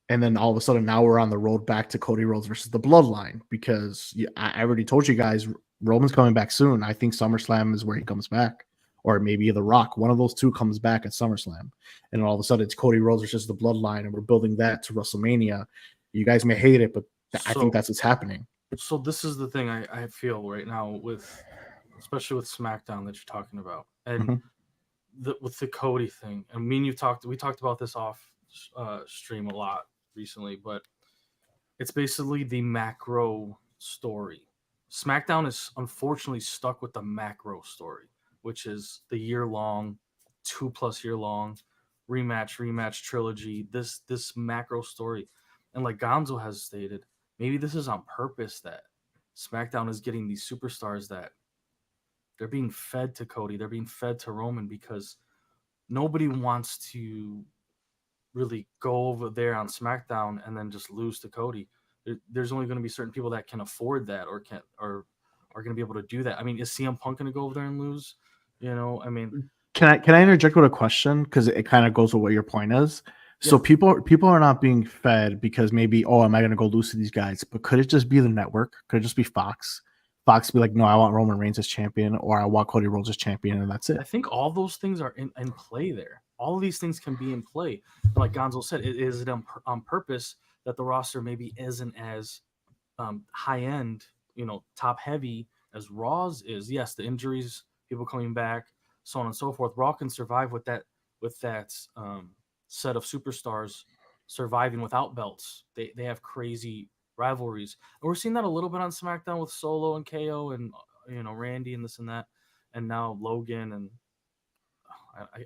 [SPEAKER 1] And then all of a sudden now we're on the road back to Cody Rhodes versus the Bloodline because I already told you guys Roman's coming back soon. I think SummerSlam is where he comes back. or maybe The Rock. One of those two comes back at SummerSlam, and all of a sudden it's Cody Rhodes versus the Bloodline, and we're building that to WrestleMania. You guys may hate it, but I think that's what's happening.
[SPEAKER 2] So this is the thing I feel right now especially with SmackDown that you're talking about, and with the Cody thing. I mean, we talked about this off stream a lot recently, but it's basically the macro story. SmackDown is unfortunately stuck with the macro story, which is the year-long, 2+ year-long rematch trilogy. This macro story, and like Gonzo has stated, maybe this is on purpose that SmackDown is getting these superstars that they're being fed to Cody, they're being fed to Roman, because nobody wants to really go over there on SmackDown and then just lose to Cody. There's only going to be certain people that can afford that or are going to be able to do that. I mean, is CM Punk going to go over there and lose? You know, I mean,
[SPEAKER 1] can I interject with a question, because it kind of goes with what your point is? So people are not being fed because maybe, oh, am I going to go lose to these guys? But could it just be the network? Could it just be Fox? Fox be like, no, I want Roman Reigns as champion, or I want Cody Rhodes as champion, and that's it.
[SPEAKER 2] I think all those things are in play there. All of these things can be in play. Like Gonzo said, is it on purpose that the roster maybe isn't as high end, top heavy as Raw's is? Yes, the injuries, people coming back, so on and so forth. Raw can survive with that set of superstars surviving without belts. They have crazy rivalries, and we're seeing that a little bit on SmackDown with Solo and KO and Randy and this and that, and now Logan. And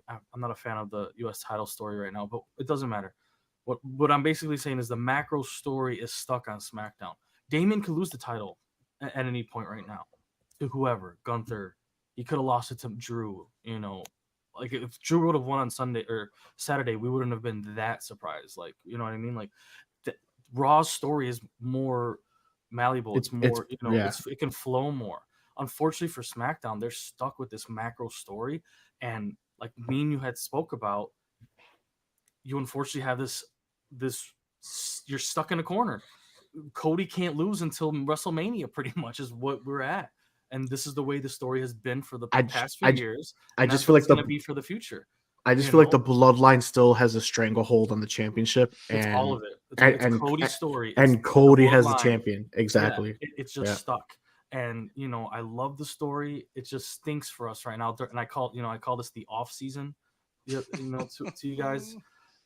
[SPEAKER 2] I'm not a fan of the U.S. title story right now, but it doesn't matter. What I'm basically saying is the macro story is stuck on SmackDown. Damon could lose the title at any point right now to whoever, Gunther. He could have lost it to Drew. Like if Drew would have won on Sunday or Saturday, we wouldn't have been that surprised. Like, you know what I mean? Like, Raw's story is more malleable. It's more, it can flow more. Unfortunately for SmackDown, they're stuck with this macro story, and like me and you had spoke about, you unfortunately have this you're stuck in a corner. Cody can't lose until WrestleMania, pretty much is what we're at. And this is the way the story has been for the past few years.
[SPEAKER 1] I just feel like it's
[SPEAKER 2] going to be for the future.
[SPEAKER 1] I just feel like the bloodline still has a stranglehold on the championship.
[SPEAKER 2] It's
[SPEAKER 1] and
[SPEAKER 2] all of it. It's Cody's story.
[SPEAKER 1] And Cody has the champion. Exactly.
[SPEAKER 2] Yeah, it's just stuck. And, I love the story. It just stinks for us right now. And I call this the off season, to you guys.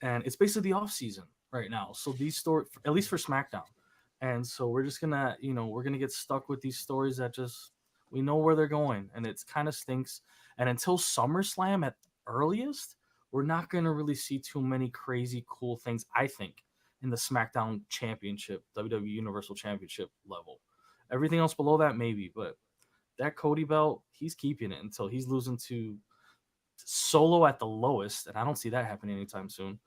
[SPEAKER 2] And it's basically the off season right now. So these stories, at least for SmackDown. And so we're just gonna, we're gonna get stuck with these stories that just, we know where they're going, and it's kind of stinks. And until SummerSlam at earliest, we're not gonna really see too many crazy cool things, I think, in the SmackDown Championship, WWE Universal Championship level. Everything else below that, maybe, but that Cody belt, he's keeping it until he's losing to Solo at the lowest, and I don't see that happening anytime soon,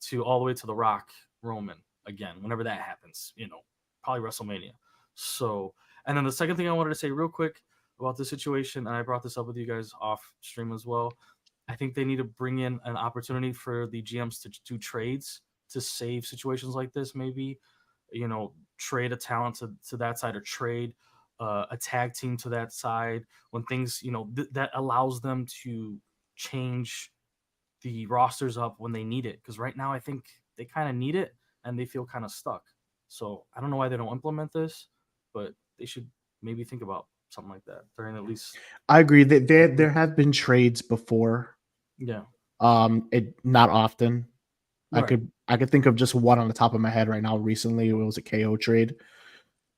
[SPEAKER 2] to all the way to The Rock, Roman again, whenever that happens, probably WrestleMania. So, and then the second thing I wanted to say real quick about this situation, and I brought this up with you guys off stream as well, I think they need to bring in an opportunity for the GMs to do trades to save situations like this. Maybe, trade a talent to that side, or trade a tag team to that side when things, that allows them to change the rosters up when they need it. Because right now I think they kind of need it and they feel kind of stuck. So I don't know why they don't implement this, but they should maybe think about something like that during at least.
[SPEAKER 1] I agree that there have been trades before.
[SPEAKER 2] Yeah.
[SPEAKER 1] It not often.
[SPEAKER 2] Right.
[SPEAKER 1] I could think of just one on the top of my head right now. Recently, it was a KO trade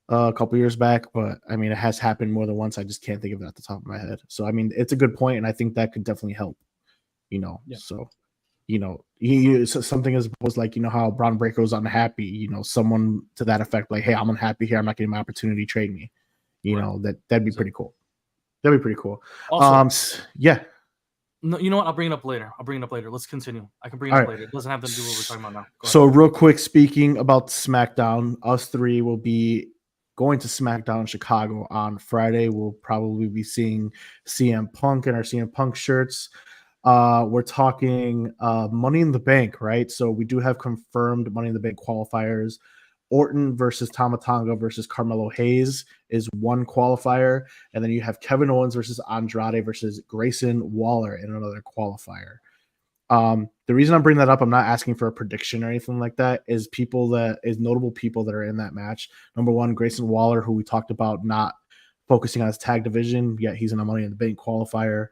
[SPEAKER 1] a couple years back, but I mean, it has happened more than once. I just can't think of it at the top of my head. So I mean, it's a good point, and I think that could definitely help. So something as opposed like how Braun Breaker was unhappy. Someone to that effect, like, hey, I'm unhappy here. I'm not getting my opportunity. Trade me. That'd be pretty cool. That'd be pretty cool.
[SPEAKER 2] Also,
[SPEAKER 1] yeah.
[SPEAKER 2] No, you know what? I'll bring it up later. Let's continue. I can bring it up later. It doesn't have to do what we're talking about now.
[SPEAKER 1] So real quick, speaking about SmackDown, us three will be going to SmackDown Chicago on Friday. We'll probably be seeing CM Punk in our CM Punk shirts. We're talking Money in the Bank, right? So we do have confirmed Money in the Bank qualifiers. Orton versus Tama Tonga versus Carmelo Hayes is one qualifier, and then you have Kevin Owens versus Andrade versus Grayson Waller in another qualifier. The reason I'm bringing that up, I'm not asking for a prediction or anything like that, is notable people that are in that match. Number one, Grayson Waller, who we talked about not focusing on his tag division, yet he's in a Money in the Bank qualifier.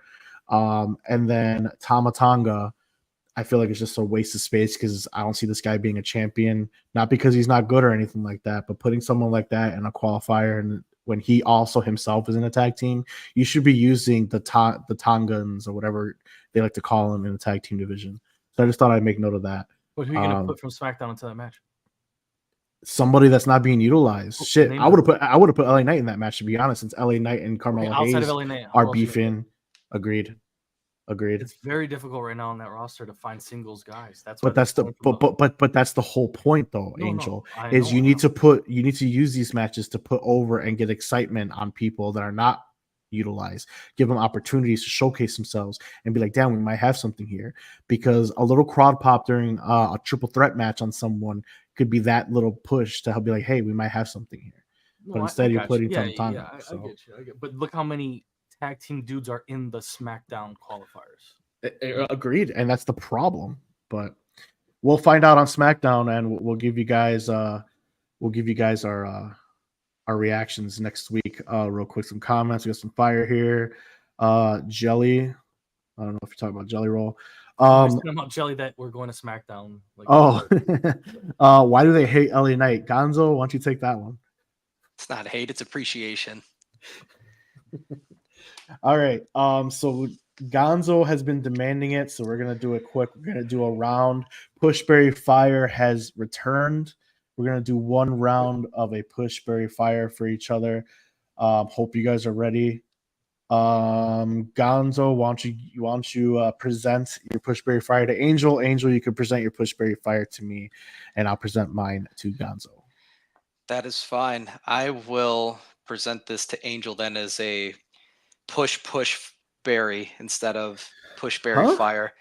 [SPEAKER 1] And then Tama Tonga, I feel like it's just a waste of space because I don't see this guy being a champion, not because he's not good or anything like that, but putting someone like that in a qualifier, and when he also himself is in a tag team, you should be using the Tongans or whatever they like to call them in the tag team division. So I just thought I'd make note of that.
[SPEAKER 2] But who are you gonna put from SmackDown into that match?
[SPEAKER 1] Somebody that's not being utilized. Shit,
[SPEAKER 2] name
[SPEAKER 1] I would have put LA Knight in that match, to be honest, since LA Knight and Carmelo
[SPEAKER 2] outside
[SPEAKER 1] Hayes
[SPEAKER 2] of LA Knight,
[SPEAKER 1] are beefing. Agreed.
[SPEAKER 2] It's very difficult right now on that roster to find singles guys. That's
[SPEAKER 1] but that's the whole point, though, Angel. You need to use these matches to put over and get excitement on people that are not utilized. Give them opportunities to showcase themselves and be like, damn, we might have something here. Because a little crowd pop during a triple threat match on someone could be that little push to help be like, hey, we might have something here. But instead, you're putting Tama Tonga.
[SPEAKER 2] I get you. But look how many tag team dudes are in the SmackDown qualifiers.
[SPEAKER 1] Agreed, and that's the problem. But we'll find out on SmackDown, and we'll give you guys our reactions next week. Real quick, some comments. We got some fire here. Jelly. I don't know if you're talking about Jelly Roll.
[SPEAKER 2] Talking about Jelly that we're going to SmackDown.
[SPEAKER 1] Why do they hate LA Knight? Gonzo, why don't you take that one?
[SPEAKER 3] It's not hate, it's appreciation.
[SPEAKER 1] All right. So Gonzo has been demanding it, so we're gonna do it quick. We're gonna do a round. Pushberry Fire has returned. We're gonna do one round of a Pushberry Fire for each other. Hope you guys are ready. Gonzo, why don't you present your Pushberry Fire to Angel? Angel, you can present your Pushberry Fire to me, and I'll present mine to Gonzo.
[SPEAKER 3] That is fine. I will present this to Angel then as a push berry instead of Pushberry Fire.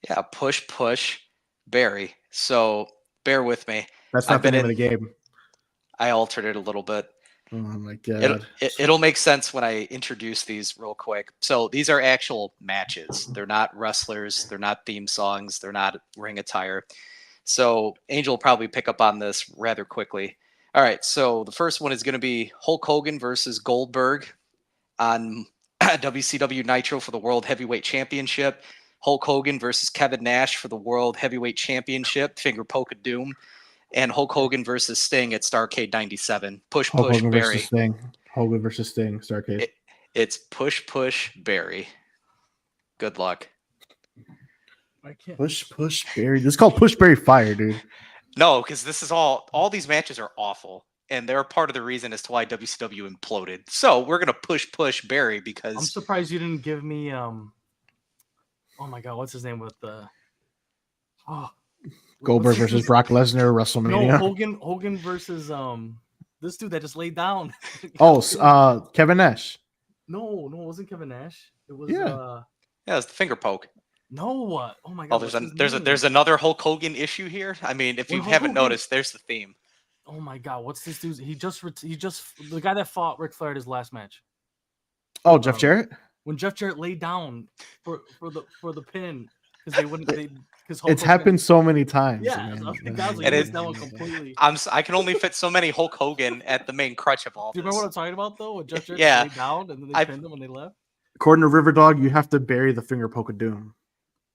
[SPEAKER 3] Yeah, push berry. So bear with me.
[SPEAKER 1] That's not the name of the game.
[SPEAKER 3] I altered it a little bit.
[SPEAKER 1] Oh my god.
[SPEAKER 3] It'll make sense when I introduce these real quick. So these are actual matches. They're not wrestlers. They're not theme songs. They're not ring attire. So Angel will probably pick up on this rather quickly. All right. So the first one is going to be Hulk Hogan versus Goldberg on WCW Nitro for the World Heavyweight Championship. Hulk Hogan versus Kevin Nash for the World Heavyweight Championship. Finger poke of doom. And Hulk Hogan versus Sting at Starrcade 97. Push
[SPEAKER 1] Hogan
[SPEAKER 3] Barry.
[SPEAKER 1] Versus Sting. Hogan versus Sting. Starrcade.
[SPEAKER 3] It's push Barry. Good luck.
[SPEAKER 2] I can't.
[SPEAKER 1] Push Barry. This is called Pushberry Fire, dude.
[SPEAKER 3] No, because this is all these matches are awful. And they're part of the reason as to why WCW imploded. So we're gonna push Barry because
[SPEAKER 2] I'm surprised you didn't give me oh my god, what's his name with the
[SPEAKER 1] Goldberg versus Brock Lesnar, WrestleMania.
[SPEAKER 2] No, Hogan versus this dude that just laid down.
[SPEAKER 1] Kevin Nash.
[SPEAKER 2] No, it wasn't Kevin Nash. It was
[SPEAKER 3] it's the finger poke.
[SPEAKER 2] No, oh my god.
[SPEAKER 3] There's another Hulk Hogan issue here. I mean, if you haven't noticed, there's the theme.
[SPEAKER 2] Oh my god, what's this dude? He just the guy that fought Ric Flair at his last match.
[SPEAKER 1] Oh, Jeff Jarrett?
[SPEAKER 2] When Jeff Jarrett laid down for the pin because they wouldn't because
[SPEAKER 1] it's happened so many times.
[SPEAKER 2] Yeah,
[SPEAKER 3] completely. I can only fit so many Hulk Hogan at the main crutch of all.
[SPEAKER 2] Do you remember what I'm talking about though? When Jeff Jarrett laid down and then they pinned him when they left.
[SPEAKER 1] According to Riverdog, you have to bury the finger poke of doom.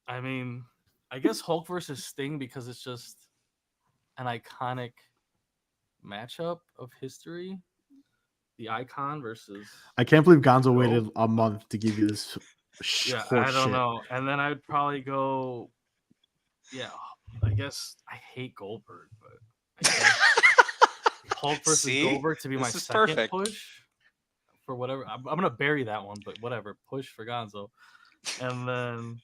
[SPEAKER 2] I mean, I guess Hulk versus Sting because it's just an iconic matchup of history. The Icon versus.
[SPEAKER 1] I can't believe Gonzo waited a month to give you this.
[SPEAKER 2] I don't know. And then I would probably go. Yeah, I guess I hate Goldberg, but I guess Hulk versus Goldberg to be my second push for whatever. I'm gonna bury that one, but whatever. Push for Gonzo, and then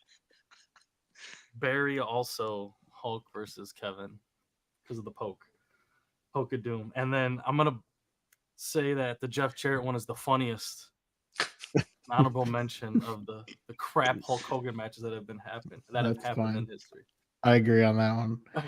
[SPEAKER 2] bury also Hulk versus Kevin because of the poke of doom, and then I'm gonna say that the Jeff Jarrett one is the funniest. Honorable mention of the crap Hulk Hogan matches that have happened in history.
[SPEAKER 1] I agree on that one. All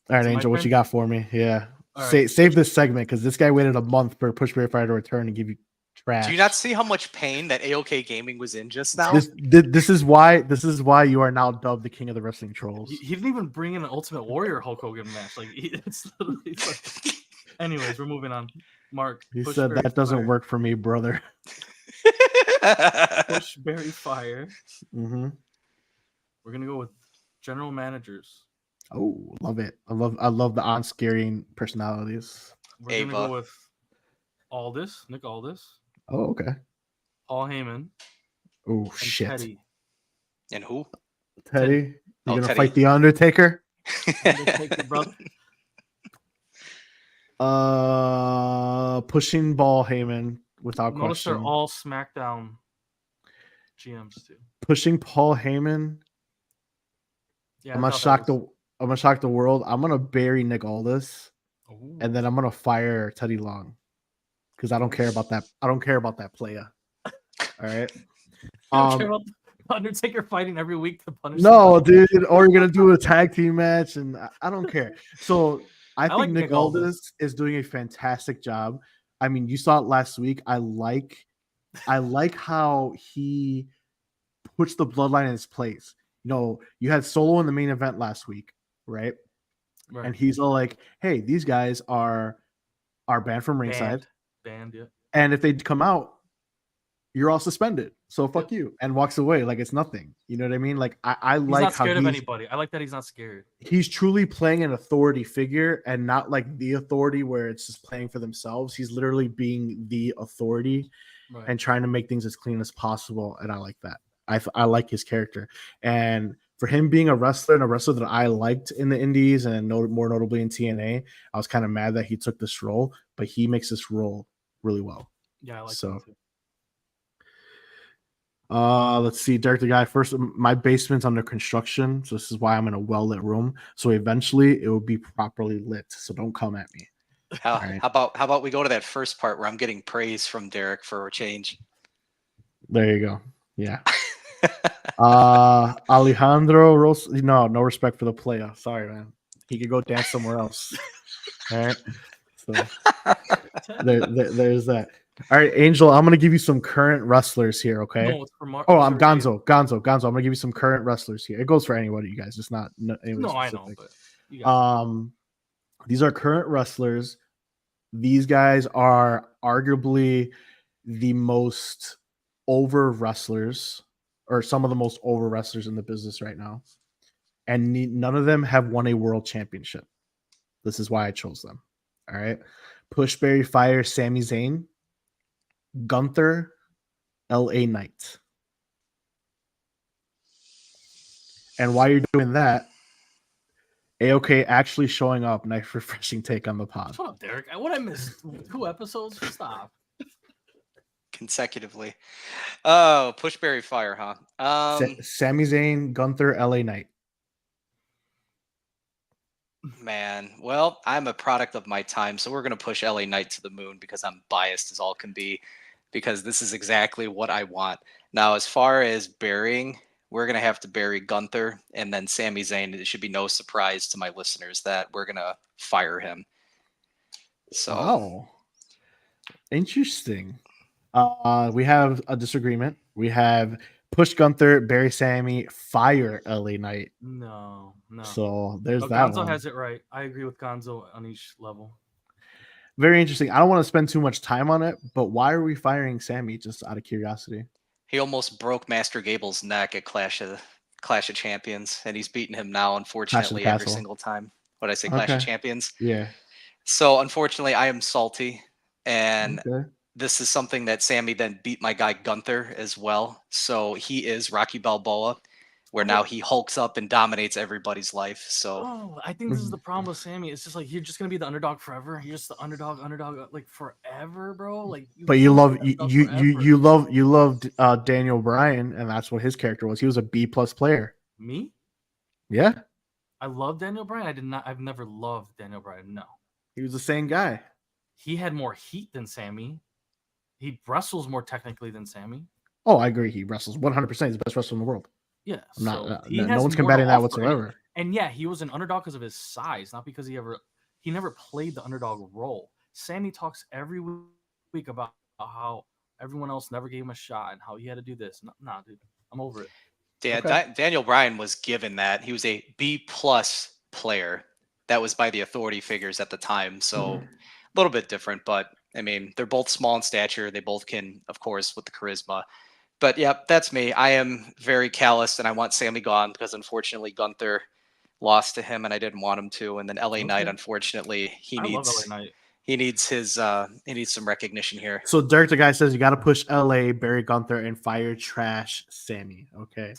[SPEAKER 1] right, Angel, what you got for me? Yeah.
[SPEAKER 2] All right.
[SPEAKER 1] Save this segment because this guy waited a month for Push Barry Fire to return and give you trash.
[SPEAKER 3] Do you not see how much pain that AOK Gaming was in just now?
[SPEAKER 1] This is why you are now dubbed the king of the wrestling trolls.
[SPEAKER 2] He didn't even bring in an Ultimate Warrior Hulk Hogan match. Like it's literally. Like... Anyways, we're moving on. Mark.
[SPEAKER 1] He said that doesn't work for me, brother.
[SPEAKER 2] Push Barry Fire.
[SPEAKER 1] Mm-hmm.
[SPEAKER 2] We're gonna go with general managers.
[SPEAKER 1] Oh, love it. I love the on-scaring personalities.
[SPEAKER 2] We're gonna go with Aldis, Nick Aldis.
[SPEAKER 1] Oh, okay.
[SPEAKER 2] Paul Heyman.
[SPEAKER 1] Oh shit.
[SPEAKER 2] Teddy.
[SPEAKER 3] And who?
[SPEAKER 1] Teddy. You're gonna
[SPEAKER 3] Teddy.
[SPEAKER 1] fight the Undertaker?
[SPEAKER 2] Undertaker, brother.
[SPEAKER 1] Pushing Ball Heyman without
[SPEAKER 2] Notice
[SPEAKER 1] question.
[SPEAKER 2] they're all SmackDown GMs too.
[SPEAKER 1] Pushing Paul Heyman.
[SPEAKER 2] Yeah,
[SPEAKER 1] I'm gonna shock the world. I'm gonna bury Nick Aldis, and then I'm gonna fire Teddy Long because I don't care about that. I don't care about that player. All right.
[SPEAKER 2] I don't care about Undertaker fighting every week to punish.
[SPEAKER 1] No, dude. Or you're gonna do a tag team match, and I don't care. So I think
[SPEAKER 2] like
[SPEAKER 1] Nick Aldis is doing a fantastic job. I mean, you saw it last week. I like how he puts the bloodline in its place. You know, you had Solo in the main event last week, right? And he's all like, "Hey, these guys are banned from ringside.
[SPEAKER 2] Banned, yeah.
[SPEAKER 1] And if they come out, you're all suspended. So fuck you." And walks away like it's nothing. You know what I mean? Like I
[SPEAKER 2] he's
[SPEAKER 1] like
[SPEAKER 2] not
[SPEAKER 1] how
[SPEAKER 2] scared of anybody. I like that he's not scared.
[SPEAKER 1] He's truly playing an authority figure and not like the authority where it's just playing for themselves. He's literally being the authority and trying to make things as clean as possible. And I like that. I like his character. And for him being a wrestler and a wrestler that I liked in the indies and more notably in TNA, I was kind of mad that he took this role, but he makes this role really well.
[SPEAKER 2] Yeah, I like
[SPEAKER 1] so.
[SPEAKER 2] that too.
[SPEAKER 1] Let's see, Derek the Guy. First, my basement's under construction, so this is why I'm in a well-lit room. So eventually it will be properly lit. So don't come at me.
[SPEAKER 3] How about we go to that first part where I'm getting praise from Derek for a change?
[SPEAKER 1] There you go. Yeah. Alejandro Ros. No respect for the player. Sorry, man. He could go dance somewhere else. All right. So there's that. All right, Angel. I'm gonna give you some current wrestlers here. Okay.
[SPEAKER 2] No, it's for Mark.
[SPEAKER 1] Oh, I'm Gonzo. I'm gonna give you some current wrestlers here. It goes for anybody, you guys. It's not. No,
[SPEAKER 2] I know. But
[SPEAKER 1] these are current wrestlers. These guys are arguably the most over wrestlers, or some of the most over wrestlers in the business right now, and none of them have won a world championship. This is why I chose them. All right, Push Barry Fire, Sami Zayn, Gunther, LA Knight. And while you're doing that, AOK actually showing up. Nice refreshing take on the pod.
[SPEAKER 2] Shut up, Derek. What I missed? 2 episodes? Stop.
[SPEAKER 3] Consecutively. Oh, Push Barry Fire, huh?
[SPEAKER 1] Sami Zayn, Gunther, LA Knight.
[SPEAKER 3] Man, well, I'm a product of my time, so we're going to push LA Knight to the moon because I'm biased as all can be, because this is exactly what I want. Now, as far as burying, we're going to have to bury Gunther and then Sami Zayn. It should be no surprise to my listeners that we're going to fire him. So,
[SPEAKER 1] oh, interesting. We have a disagreement. We have push Gunther, bury Sammy, fire LA Knight.
[SPEAKER 2] No.
[SPEAKER 1] So there's that.
[SPEAKER 2] Gonzo
[SPEAKER 1] one.
[SPEAKER 2] has it right. I agree with Gonzo on each level.
[SPEAKER 1] Very interesting. I don't want to spend too much time on it, but why are we firing Sammy? Just out of curiosity.
[SPEAKER 3] He almost broke Master Gable's neck at Clash of Champions, and he's beating him now, unfortunately, every single time. What did I say? Clash of Champions?
[SPEAKER 1] Yeah.
[SPEAKER 3] So, unfortunately, I am salty, and this is something that Sammy then beat my guy Gunther as well. So, he is Rocky Balboa, where now he hulks up and dominates everybody's life. So,
[SPEAKER 2] I think this is the problem with Sammy. It's just like you're just gonna be the underdog forever. You're just the underdog like forever, bro. Like,
[SPEAKER 1] but you love Daniel Bryan, and that's what his character was. He was a B+ player.
[SPEAKER 2] Me?
[SPEAKER 1] Yeah.
[SPEAKER 2] I love Daniel Bryan. I've never loved Daniel Bryan. No.
[SPEAKER 1] He was the same guy.
[SPEAKER 2] He had more heat than Sammy. He wrestles more technically than Sammy.
[SPEAKER 1] Oh, I agree. He wrestles 100%. He's the best wrestler in the world.
[SPEAKER 2] Yeah,
[SPEAKER 1] no one's combating that whatsoever.
[SPEAKER 2] And yeah, he was an underdog because of his size, not because he he never played the underdog role. Sammy talks every week about how everyone else never gave him a shot and how he had to do this. Nah, dude, I'm over it.
[SPEAKER 3] Daniel Bryan was given that. He was a B+ player. That was by the authority figures at the time. So a little bit different, but I mean, they're both small in stature. They both can, of course, with the charisma. But yeah, that's me. I am very callous, and I want Sammy gone because unfortunately Gunther lost to him, and I didn't want him to. And then LA Knight, unfortunately,
[SPEAKER 2] I love LA Knight.
[SPEAKER 3] he needs some recognition here.
[SPEAKER 1] So Derek the guy says you got to push LA, Barry Gunther, and fire trash Sammy. Okay.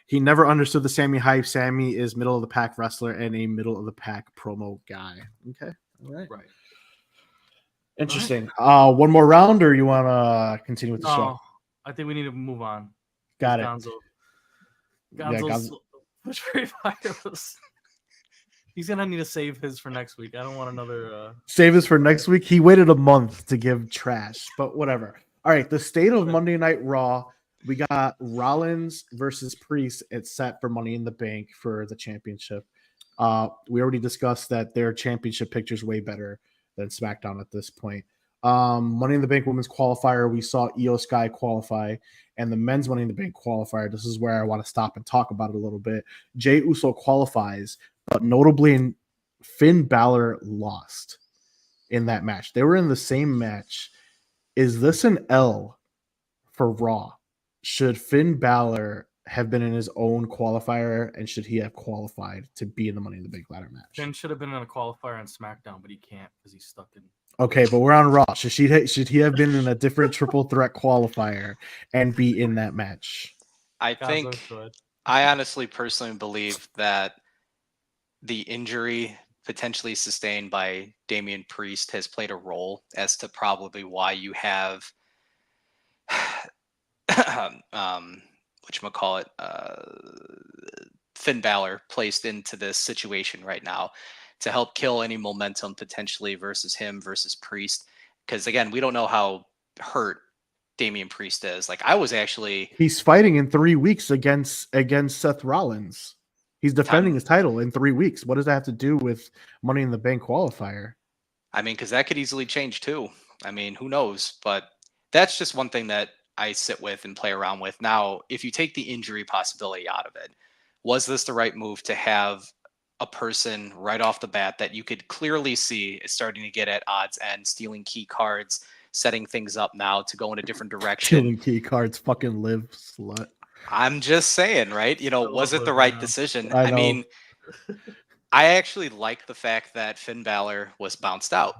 [SPEAKER 1] He never understood the Sammy hype. Sammy is middle of the pack wrestler and a middle of the pack promo guy. Okay. All right.
[SPEAKER 2] Right.
[SPEAKER 1] Interesting. One more round, or you want to continue with the show?
[SPEAKER 2] I think we need to move on.
[SPEAKER 1] Got it.
[SPEAKER 2] Gonzo's push very fires. He's gonna need to save his for next week. I don't want another
[SPEAKER 1] save his for next week. He waited a month to give trash, but whatever. All right, the state of Monday Night Raw. We got Rollins versus Priest. It's set for Money in the Bank for the championship. We already discussed that their championship picture is way better than SmackDown at this point. Money in the Bank women's qualifier, we saw Io Sky qualify, and the men's Money in the Bank qualifier. This is where I want to stop and talk about it a little bit. Jey Uso qualifies, but notably Finn Balor lost in that match. They were in the same match. Is this an L for Raw? Should Finn Balor have been in his own qualifier, and should he have qualified to be in the Money in the Bank ladder match?
[SPEAKER 2] Finn should have been in a qualifier on SmackDown, but he can't because he's stuck in.
[SPEAKER 1] Okay, but we're on Raw. Should he have been in a different triple threat qualifier and be in that match?
[SPEAKER 3] I honestly personally believe that the injury potentially sustained by Damian Priest has played a role as to probably why you have Finn Balor placed into this situation right now to help kill any momentum potentially versus him versus Priest. Because again, we don't know how hurt Damian Priest is. Like he's
[SPEAKER 1] fighting in 3 weeks against Seth Rollins. He's defending his title in 3 weeks. What does that have to do with Money in the Bank qualifier?
[SPEAKER 3] I mean, because that could easily change too. I mean, who knows? But that's just one thing that I sit with and play around with. Now, if you take the injury possibility out of it, was this the right move to have a person right off the bat that you could clearly see is starting to get at odds and stealing key cards, setting things up now to go in a different direction?
[SPEAKER 1] Stealing key cards, fucking live, slut.
[SPEAKER 3] I'm just saying, right? Was it the right decision? I mean, I actually like the fact that Finn Balor was bounced out,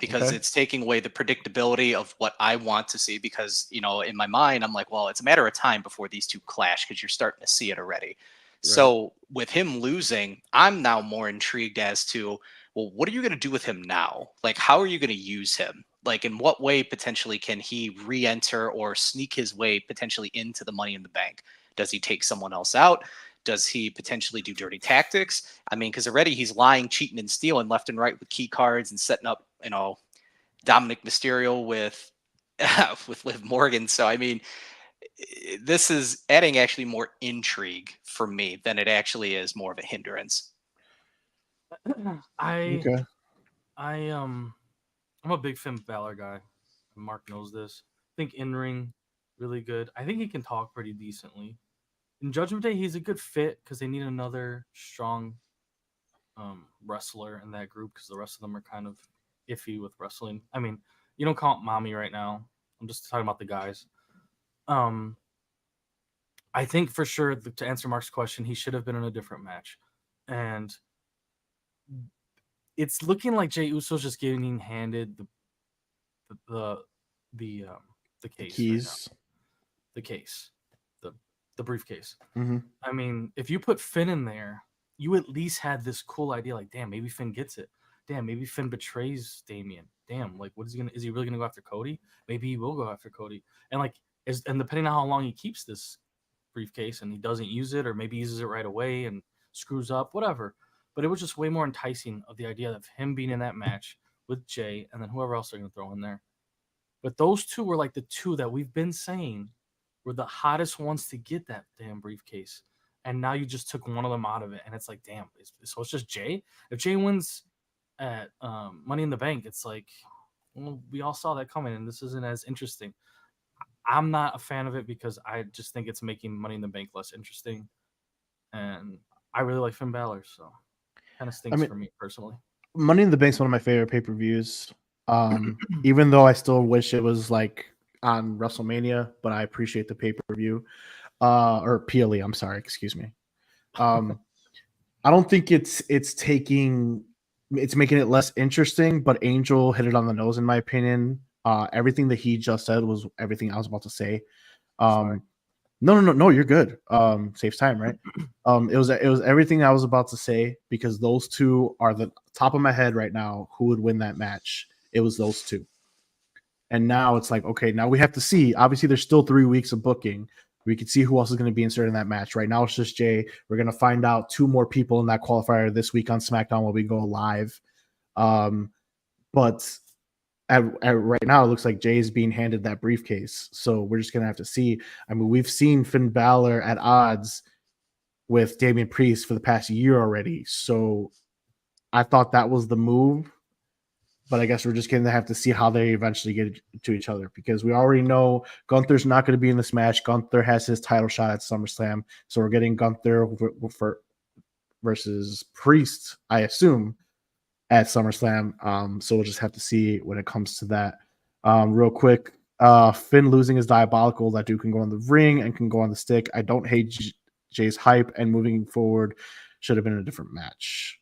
[SPEAKER 3] because it's taking away the predictability of what I want to see. Because, in my mind, I'm like, well, it's a matter of time before these two clash because you're starting to see it already. Right. So with him losing, I'm now more intrigued as to, well, what are you going to do with him now? Like, how are you going to use him? Like, in what way potentially can he re-enter or sneak his way potentially into the Money in the Bank? Does he take someone else out? Does he potentially do dirty tactics? I mean, because already he's lying, cheating, and stealing left and right with key cards and setting up, Dominic Mysterio with Liv Morgan. So, I mean, this is adding actually more intrigue for me than it actually is more of a hindrance.
[SPEAKER 2] I'm a big Finn Balor guy. Mark knows this. I think in-ring, really good. I think he can talk pretty decently. In Judgment Day, he's a good fit because they need another strong wrestler in that group because the rest of them are kind of iffy with wrestling. I mean, you don't count Mommy right now. I'm just talking about the guys. I think for sure, to answer Mark's question, he should have been in a different match. And it's looking like Jey Uso's just getting handed the case.
[SPEAKER 1] Keys.
[SPEAKER 2] Right, the case. The briefcase.
[SPEAKER 1] Mm-hmm.
[SPEAKER 2] I mean, if you put Finn in there, you at least had this cool idea, like, damn, maybe Finn gets it. Damn, maybe Finn betrays Damian. Damn, like, is he really gonna go after Cody? Maybe he will go after Cody. And depending on how long he keeps this briefcase and he doesn't use it, or maybe uses it right away and screws up, whatever. But it was just way more enticing of the idea of him being in that match with Jay and then whoever else they're gonna throw in there. But those two were like the two that we've been saying were the hottest ones to get that damn briefcase. and now you just took one of them out of it, and it's like, damn. So it's just Jay. If Jay wins at Money in the Bank, it's like, well, we all saw that coming, and this isn't as interesting. I'm not a fan of it because I just think it's making Money in the Bank less interesting, and I really like Finn Balor, so kind of stinks for me personally.
[SPEAKER 1] Money in the Bank is one of my favorite pay-per-views. Even though I still wish it was like on WrestleMania, but I appreciate the pay-per-view. Or PLE, I'm sorry, excuse me. I don't think it's making it less interesting, but Angel hit it on the nose in my opinion. Everything that he just said was everything I was about to say. No, you're good. Saves time, right? It was everything I was about to say, because those two are the top of my head right now. Who would win that match? It was those two. And now it's like, okay, now we have to see. Obviously, there's still 3 weeks of booking. We can see who else is going to be inserted in that match. Right now, it's just Jay. We're going to find out 2 more people in that qualifier this week on SmackDown when we go live. But at right now, it looks like Jay's being handed that briefcase. So we're just going to have to see. I mean, we've seen Finn Balor at odds with Damian Priest for the past year already. So I thought that was the move. But I guess we're just going to have to see how they eventually get to each other, because we already know Gunther's not going to be in this match. Gunther has his title shot at SummerSlam. So we're getting Gunther versus Priest, I assume, at SummerSlam. So we'll just have to see when it comes to that. Real quick, Finn losing is diabolical. That dude can go on the ring and can go on the stick. I don't hate Jay's hype, and moving forward should have been a different match.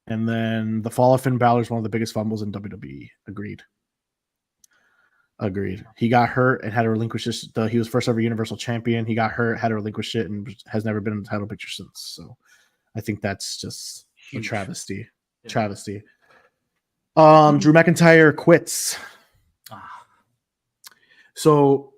[SPEAKER 1] And then the fall of Finn Balor is one of the biggest fumbles in WWE. Agreed. He got hurt and had to relinquish this. He was first ever Universal Champion. He got hurt, had to relinquish it, and has never been in the title picture since. So I think that's just a travesty. Yeah. Travesty. Drew McIntyre quits. So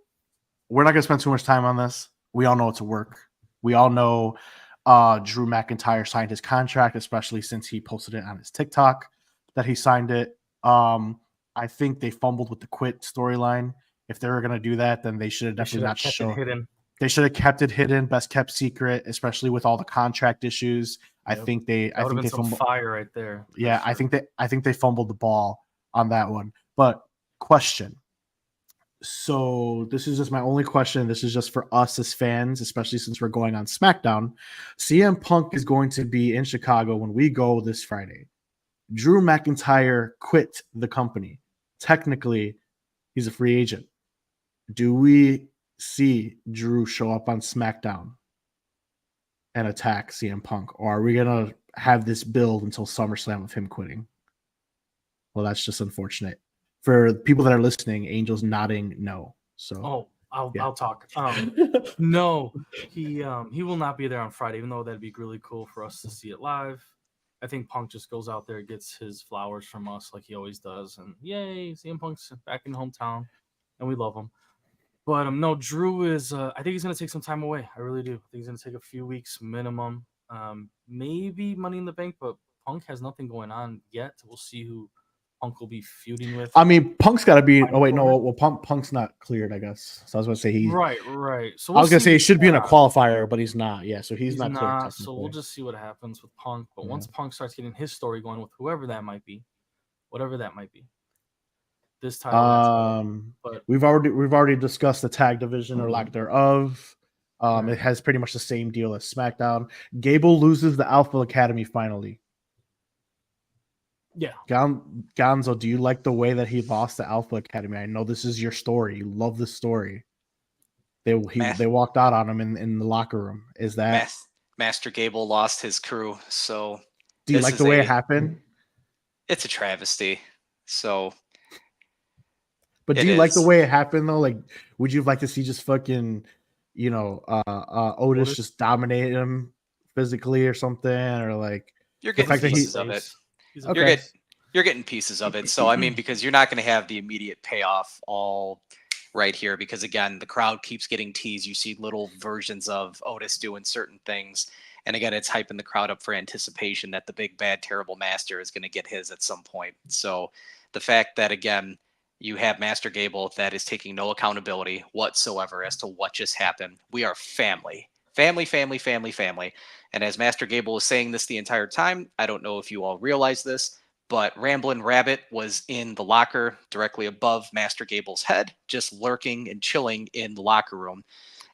[SPEAKER 1] we're not going to spend too much time on this. We all know it's a work. We all know Drew McIntyre signed his contract, especially since he posted it on his TikTok that he signed it. I think they fumbled with the quit storyline. If they were going to do that, then they should have definitely not shown. They should have kept it hidden, best kept secret, especially with all the contract issues. Yep. I think they fumbled.
[SPEAKER 2] Fire right there.
[SPEAKER 1] Yeah, sure. I think they fumbled the ball on that one. But question. So this is just my only question. This is just for us as fans, especially since we're going on SmackDown. CM Punk is going to be in Chicago when we go this Friday. Drew McIntyre quit the company. Technically, he's a free agent. Do we see Drew show up on SmackDown and attack CM Punk? Or are we going to have this build until SummerSlam of him quitting? Well, that's just unfortunate. For people that are listening, Angel's nodding no. So
[SPEAKER 2] I'll talk. No, he will not be there on Friday, even though that'd be really cool for us to see it live. I think Punk just goes out there, gets his flowers from us like he always does, and yay, CM Punk's back in hometown, and we love him. But no, Drew is. I think he's gonna take some time away. I really do. I think he's gonna take a few weeks minimum. Maybe Money in the Bank, but Punk has nothing going on yet. We'll see who Punk will be feuding with.
[SPEAKER 1] I mean, Punk's got to be. Oh wait, no. Well, Punk's not cleared, I guess. So I was going to say he's
[SPEAKER 2] right. So
[SPEAKER 1] I was going to say he should be in a qualifier, but he's not. Yeah, so he's not cleared.
[SPEAKER 2] So we'll just see what happens with Punk. But once Punk starts getting his story going with whoever that might be, whatever that might be, this title. But
[SPEAKER 1] we've already discussed the tag division or lack thereof. It has pretty much the same deal as SmackDown. Gable loses the Alpha Academy finally.
[SPEAKER 2] Yeah.
[SPEAKER 1] Gonzo, do you like the way that he lost the Alpha Academy? I know this is your story. You love this story. They walked out on him in the locker room. Is that
[SPEAKER 3] Master Gable lost his crew? So
[SPEAKER 1] do you like the way it happened?
[SPEAKER 3] It's a travesty. So,
[SPEAKER 1] but do you like the way it happened though? Like, would you like to see just fucking, Otis just dominate him physically or something, or like
[SPEAKER 3] you're getting pieces of it? You're getting pieces of it. So, I mean, because you're not going to have the immediate payoff all right here, because, again, the crowd keeps getting teased. You see little versions of Otis doing certain things. And, again, it's hyping the crowd up for anticipation that the big, bad, terrible master is going to get his at some point. So the fact that, again, you have Master Gable that is taking no accountability whatsoever as to what just happened. We are family. family, family, family, family. And as Master Gable was saying this the entire time, I don't know if you all realize this, but Ramblin' Rabbit was in the locker directly above Master Gable's head, just lurking and chilling in the locker room.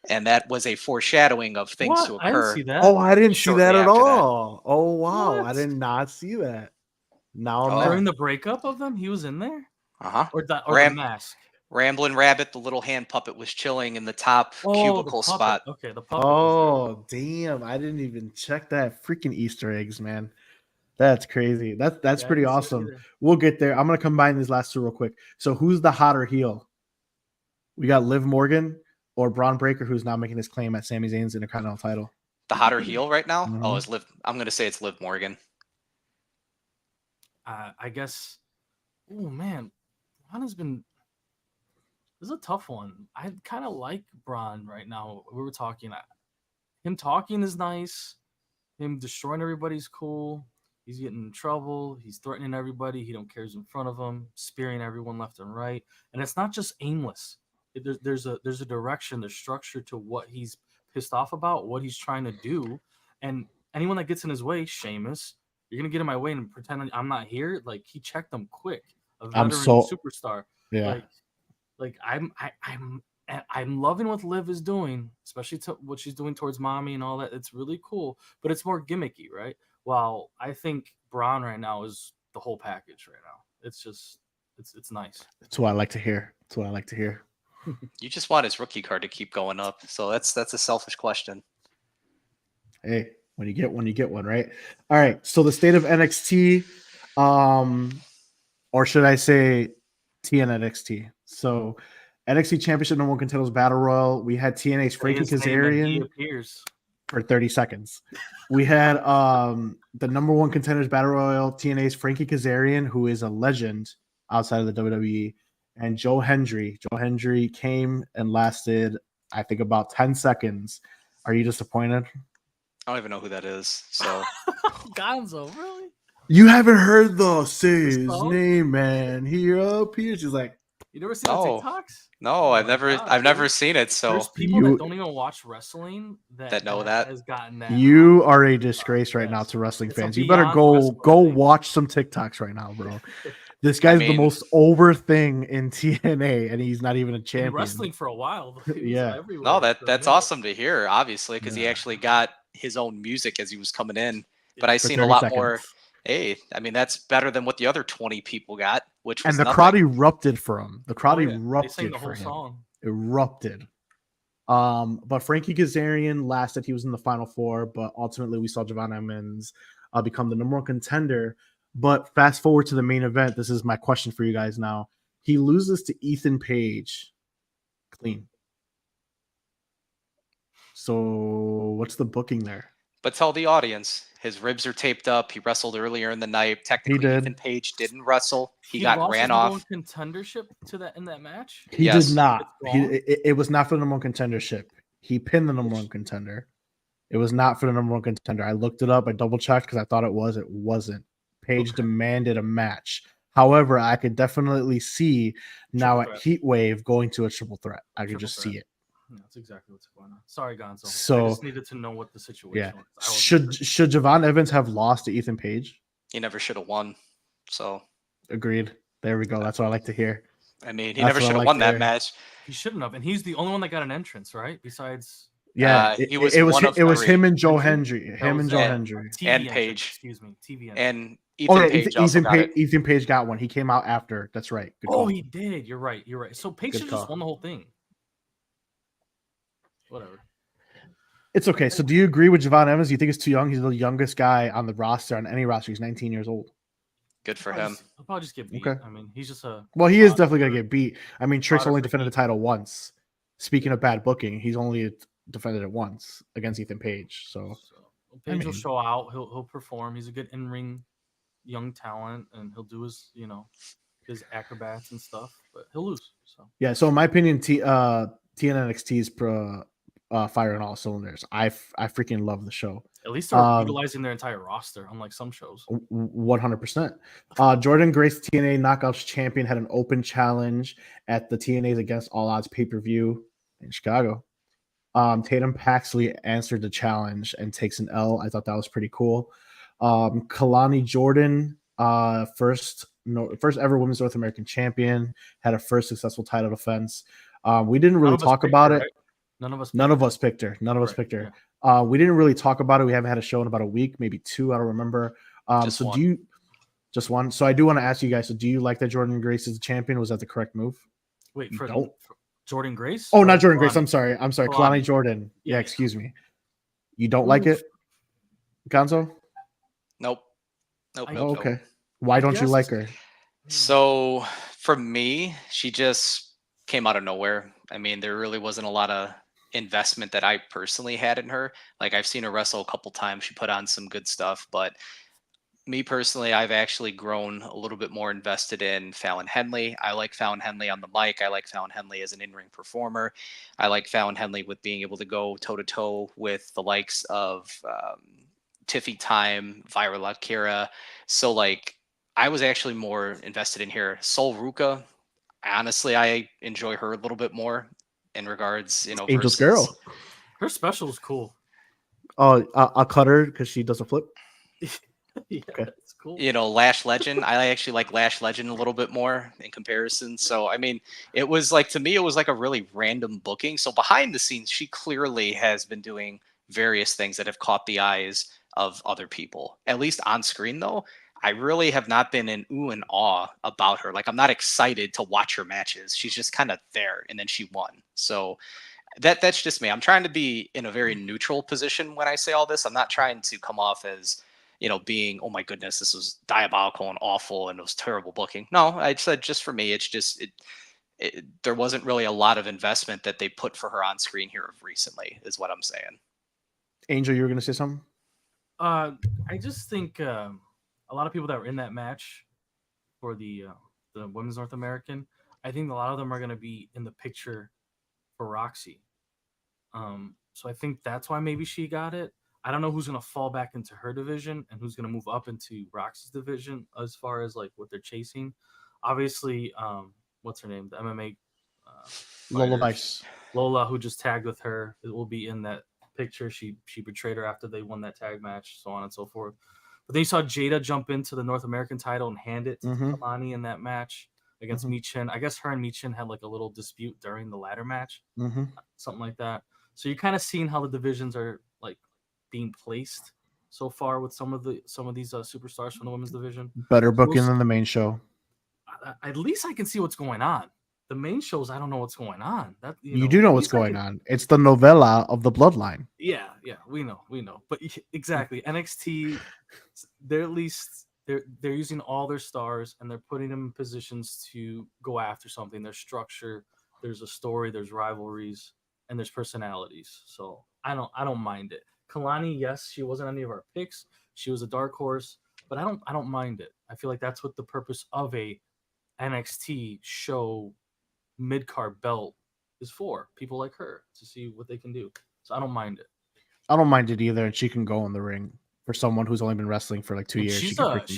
[SPEAKER 3] And that was a foreshadowing of things to
[SPEAKER 2] What? I didn't
[SPEAKER 3] occur.
[SPEAKER 2] see that.
[SPEAKER 1] Oh, I didn't see
[SPEAKER 3] shortly
[SPEAKER 1] that at
[SPEAKER 3] after that.
[SPEAKER 1] all. Oh wow, I
[SPEAKER 2] What?
[SPEAKER 1] did not see that. Now I'm
[SPEAKER 3] Oh.
[SPEAKER 2] During
[SPEAKER 1] mad.
[SPEAKER 2] the breakup of them, he was in there,
[SPEAKER 3] Uh-huh.
[SPEAKER 2] or the
[SPEAKER 3] Ram-
[SPEAKER 2] mask.
[SPEAKER 3] Ramblin' Rabbit, the little hand puppet, was chilling in the top
[SPEAKER 2] Oh,
[SPEAKER 3] cubicle
[SPEAKER 2] the puppet.
[SPEAKER 3] spot.
[SPEAKER 2] Okay, the puppet. Was
[SPEAKER 1] Oh damn, I didn't even check that. Freaking Easter eggs, man. That's crazy. That's
[SPEAKER 2] there. Yeah, I
[SPEAKER 1] pretty
[SPEAKER 2] didn't see it
[SPEAKER 1] awesome.
[SPEAKER 2] either.
[SPEAKER 1] We'll get there. I'm gonna combine these last two real quick. So who's the hotter heel? We got Liv Morgan or Braun Breaker, who's now making his claim at Sami Zayn's Intercontinental title.
[SPEAKER 3] The hotter heel right now?
[SPEAKER 1] Mhm.
[SPEAKER 3] Oh, is Liv. I'm going to say it's Liv Morgan.
[SPEAKER 2] I guess. Oh man, Braun has been. This is a tough one. I kind of like Braun right now. We were talking. Him talking is nice. Him destroying everybody's cool. He's getting in trouble. He's threatening everybody. He don't care who's in front of him, spearing everyone left and right. And it's not just aimless. There's a direction, there's structure to what he's pissed off about, what he's trying to do. And anyone that gets in his way, Sheamus, you're gonna get in my way and pretend I'm not here. Like he checked them quick. A veteran superstar.
[SPEAKER 1] Yeah.
[SPEAKER 2] I'm loving what Liv is doing, especially what she's doing towards mommy and all that. It's really cool, but it's more gimmicky, right? While I think Braun right now is the whole package right now. It's just, it's nice.
[SPEAKER 1] That's what I like to hear. That's what I like to hear.
[SPEAKER 3] You just want his rookie card to keep going up. So that's a selfish question.
[SPEAKER 1] Hey, when you get one, you get one, right? All right. So the state of NXT, or should I say TNXT? So NXT Championship #1 Contenders Battle Royal. We had TNA's Frankie Kazarian for 30 seconds. We had the #1 Contenders Battle Royal, TNA's Frankie Kazarian, who is a legend outside of the WWE, and Joe Hendry. Joe Hendry came and lasted, I think, about 10 seconds. Are you disappointed?
[SPEAKER 3] I don't even know who that is. So
[SPEAKER 2] Gonzo, really?
[SPEAKER 1] You haven't heard the say his name, man. Here up here. She's like,
[SPEAKER 2] you never seen the TikToks?
[SPEAKER 3] No, I've never seen it. So
[SPEAKER 2] there's people that don't even watch wrestling that
[SPEAKER 3] know that
[SPEAKER 2] has gotten that.
[SPEAKER 1] You are a disgrace right now to wrestling fans. You better go watch some TikToks right now, bro. This guy's the most over thing in TNA, and he's not even a champion.
[SPEAKER 2] Wrestling for a while.
[SPEAKER 1] Yeah.
[SPEAKER 3] No, that's awesome to hear. Obviously, because he actually got his own music as he was coming in. But I've seen a lot more. Hey, I mean, that's better than what the other 20 people got, which was
[SPEAKER 1] the crowd erupted for him. The crowd erupted
[SPEAKER 2] they sang the
[SPEAKER 1] for
[SPEAKER 2] whole
[SPEAKER 1] him.
[SPEAKER 2] Song.
[SPEAKER 1] Erupted. But Frankie Kazarian lasted. He was in the final four, but ultimately we saw Javon Emmons become the #1 contender. But fast forward to the main event. This is my question for you guys now. He loses to Ethan Page clean. So what's the booking there?
[SPEAKER 3] But tell the audience, his ribs are taped up. He wrestled earlier in the night. Technically, Ethan Page didn't wrestle. He got ran off.
[SPEAKER 2] Contendership to that in that match.
[SPEAKER 1] He did not. It was not for the #1 contendership. He pinned the #1 contender. It was not for the #1 contender. I looked it up. I double checked because I thought it was. It wasn't. Page demanded a match. However, I could definitely see now at Heatwave going to a triple threat. I could just see it.
[SPEAKER 2] That's exactly what's going on. Sorry, Gonzo.
[SPEAKER 1] So
[SPEAKER 2] I just needed to know what the situation was.
[SPEAKER 1] Should Javon Evans have lost to Ethan Page?
[SPEAKER 3] He never should have won. So
[SPEAKER 1] agreed. There we go. That's what I like to hear.
[SPEAKER 3] I mean, he never should have won that match.
[SPEAKER 2] He shouldn't have, and he's the only one that got an entrance, right? Besides,
[SPEAKER 3] it was
[SPEAKER 1] him and Joe Hendry. Him and Joe Hendry
[SPEAKER 3] and Page.
[SPEAKER 2] Excuse me, TV
[SPEAKER 3] and Ethan Page.
[SPEAKER 1] Ethan Page got one. He came out after. That's right.
[SPEAKER 2] Good call. He did. You're right. So Page should just won the whole thing. Whatever.
[SPEAKER 1] It's okay. So do you agree with Javon Evans? Do you think it's too young? He's the youngest guy on the roster, on any roster. He's 19 years old.
[SPEAKER 3] Good for him.
[SPEAKER 2] He'll probably just get beat.
[SPEAKER 1] Okay.
[SPEAKER 2] I mean, he's just a...
[SPEAKER 1] Well, he is definitely going to get beat. I mean, Trick's only defended the title once. Speaking of bad booking, he's only defended it once against Ethan Page. So
[SPEAKER 2] Page will show out. He'll perform. He's a good in-ring young talent, and he'll do his, his acrobats and stuff, but he'll lose. So
[SPEAKER 1] yeah. So in my opinion, TNXT is fire on all cylinders. I freaking love the show.
[SPEAKER 2] At least they're utilizing their entire roster, unlike some shows.
[SPEAKER 1] 100%. Jordan Grace, TNA Knockouts champion, had an open challenge at the TNA's Against All Odds pay-per-view in Chicago. Tatum Paxley answered the challenge and takes an L. I thought that was pretty cool. Kalani Jordan, first ever Women's North American champion, had a first successful title defense. We didn't really talk about it.
[SPEAKER 2] Right? None of us
[SPEAKER 1] picked her. We didn't really talk about it. We haven't had a show in about a week, maybe 2. I don't remember.
[SPEAKER 3] Just one.
[SPEAKER 1] Do you just one? So I do want to ask you guys. So do you like that Jordan Grace is the champion? Was that the correct move?
[SPEAKER 2] Wait, for Jordan Grace?
[SPEAKER 1] Oh, not Jordan Grace. I'm sorry.
[SPEAKER 2] Kalani.
[SPEAKER 1] Kalani Jordan. Yeah,
[SPEAKER 2] Yeah.
[SPEAKER 1] excuse me. You don't like it, Gonzo?
[SPEAKER 3] Nope.
[SPEAKER 1] Oh, okay. Why don't you like her?
[SPEAKER 3] So for me, she just came out of nowhere. I mean, there really wasn't a lot of investment that I personally had in her. Like, I've seen her wrestle a couple times. She put on some good stuff, but me personally, I've actually grown a little bit more invested in Fallon Henley. I like Fallon Henley on the mic. I like Fallon Henley as an in-ring performer. I like Fallon Henley with being able to go toe-to-toe with the likes of Tiffy Time, Vira Latkira. So, like, I was actually more invested in here. Sol Ruka, honestly, I enjoy her a little bit more in regards,
[SPEAKER 1] Angel's
[SPEAKER 3] versus
[SPEAKER 1] Girl.
[SPEAKER 2] Her special is cool.
[SPEAKER 1] Oh, I'll cut her because she does a flip.
[SPEAKER 2] Yeah,
[SPEAKER 1] Okay.
[SPEAKER 2] it's cool.
[SPEAKER 3] Lash Legend. I actually like Lash Legend a little bit more in comparison. So, I mean, it was like, to me, it was like a really random booking. So behind the scenes, she clearly has been doing various things that have caught the eyes of other people. At least on screen, though, I really have not been in ooh and awe about her. Like, I'm not excited to watch her matches. She's just kind of there, and then she won. So that's just me. I'm trying to be in a very neutral position when I say all this. I'm not trying to come off as, being, oh my goodness, this was diabolical and awful and it was terrible booking. No, I said, just for me, it's just there wasn't really a lot of investment that they put for her on screen here recently, is what I'm saying.
[SPEAKER 1] Angel, you were gonna say something?
[SPEAKER 2] I just think a lot of people that were in that match for the Women's North American, I think a lot of them are going to be in the picture for Roxy. So I think that's why maybe she got it. I don't know who's going to fall back into her division and who's going to move up into Roxy's division as far as like what they're chasing. Obviously, what's her name? The MMA
[SPEAKER 1] Lola
[SPEAKER 2] fighter,
[SPEAKER 1] Vice.
[SPEAKER 2] Lola, who just tagged with her, it will be in that picture. She betrayed her after they won that tag match, so on and so forth. But then you saw Jada jump into the North American title and hand it to Kalani in that match against Michin. I guess her and Michin had like a little dispute during the ladder match, something like that. So you're kind of seeing how the divisions are like being placed so far with some of these superstars from the women's division.
[SPEAKER 1] Better booking than the main show.
[SPEAKER 2] At least I can see what's going on. The main shows, I don't know what's going on. That
[SPEAKER 1] you do know what's going on. It's the novella of the bloodline.
[SPEAKER 2] Yeah, we know. But exactly, NXT, they're at least they're using all their stars and they're putting them in positions to go after something. There's structure, there's a story, there's rivalries, and there's personalities. So I don't mind it. Kalani, yes, she wasn't any of our picks. She was a dark horse, but I don't mind it. I feel like that's what the purpose of a NXT show mid-card belt is for. People like her to see what they can do. So I don't mind it.
[SPEAKER 1] I don't mind it either. And she can go in the ring for someone who's only been wrestling for like 2 years.
[SPEAKER 2] She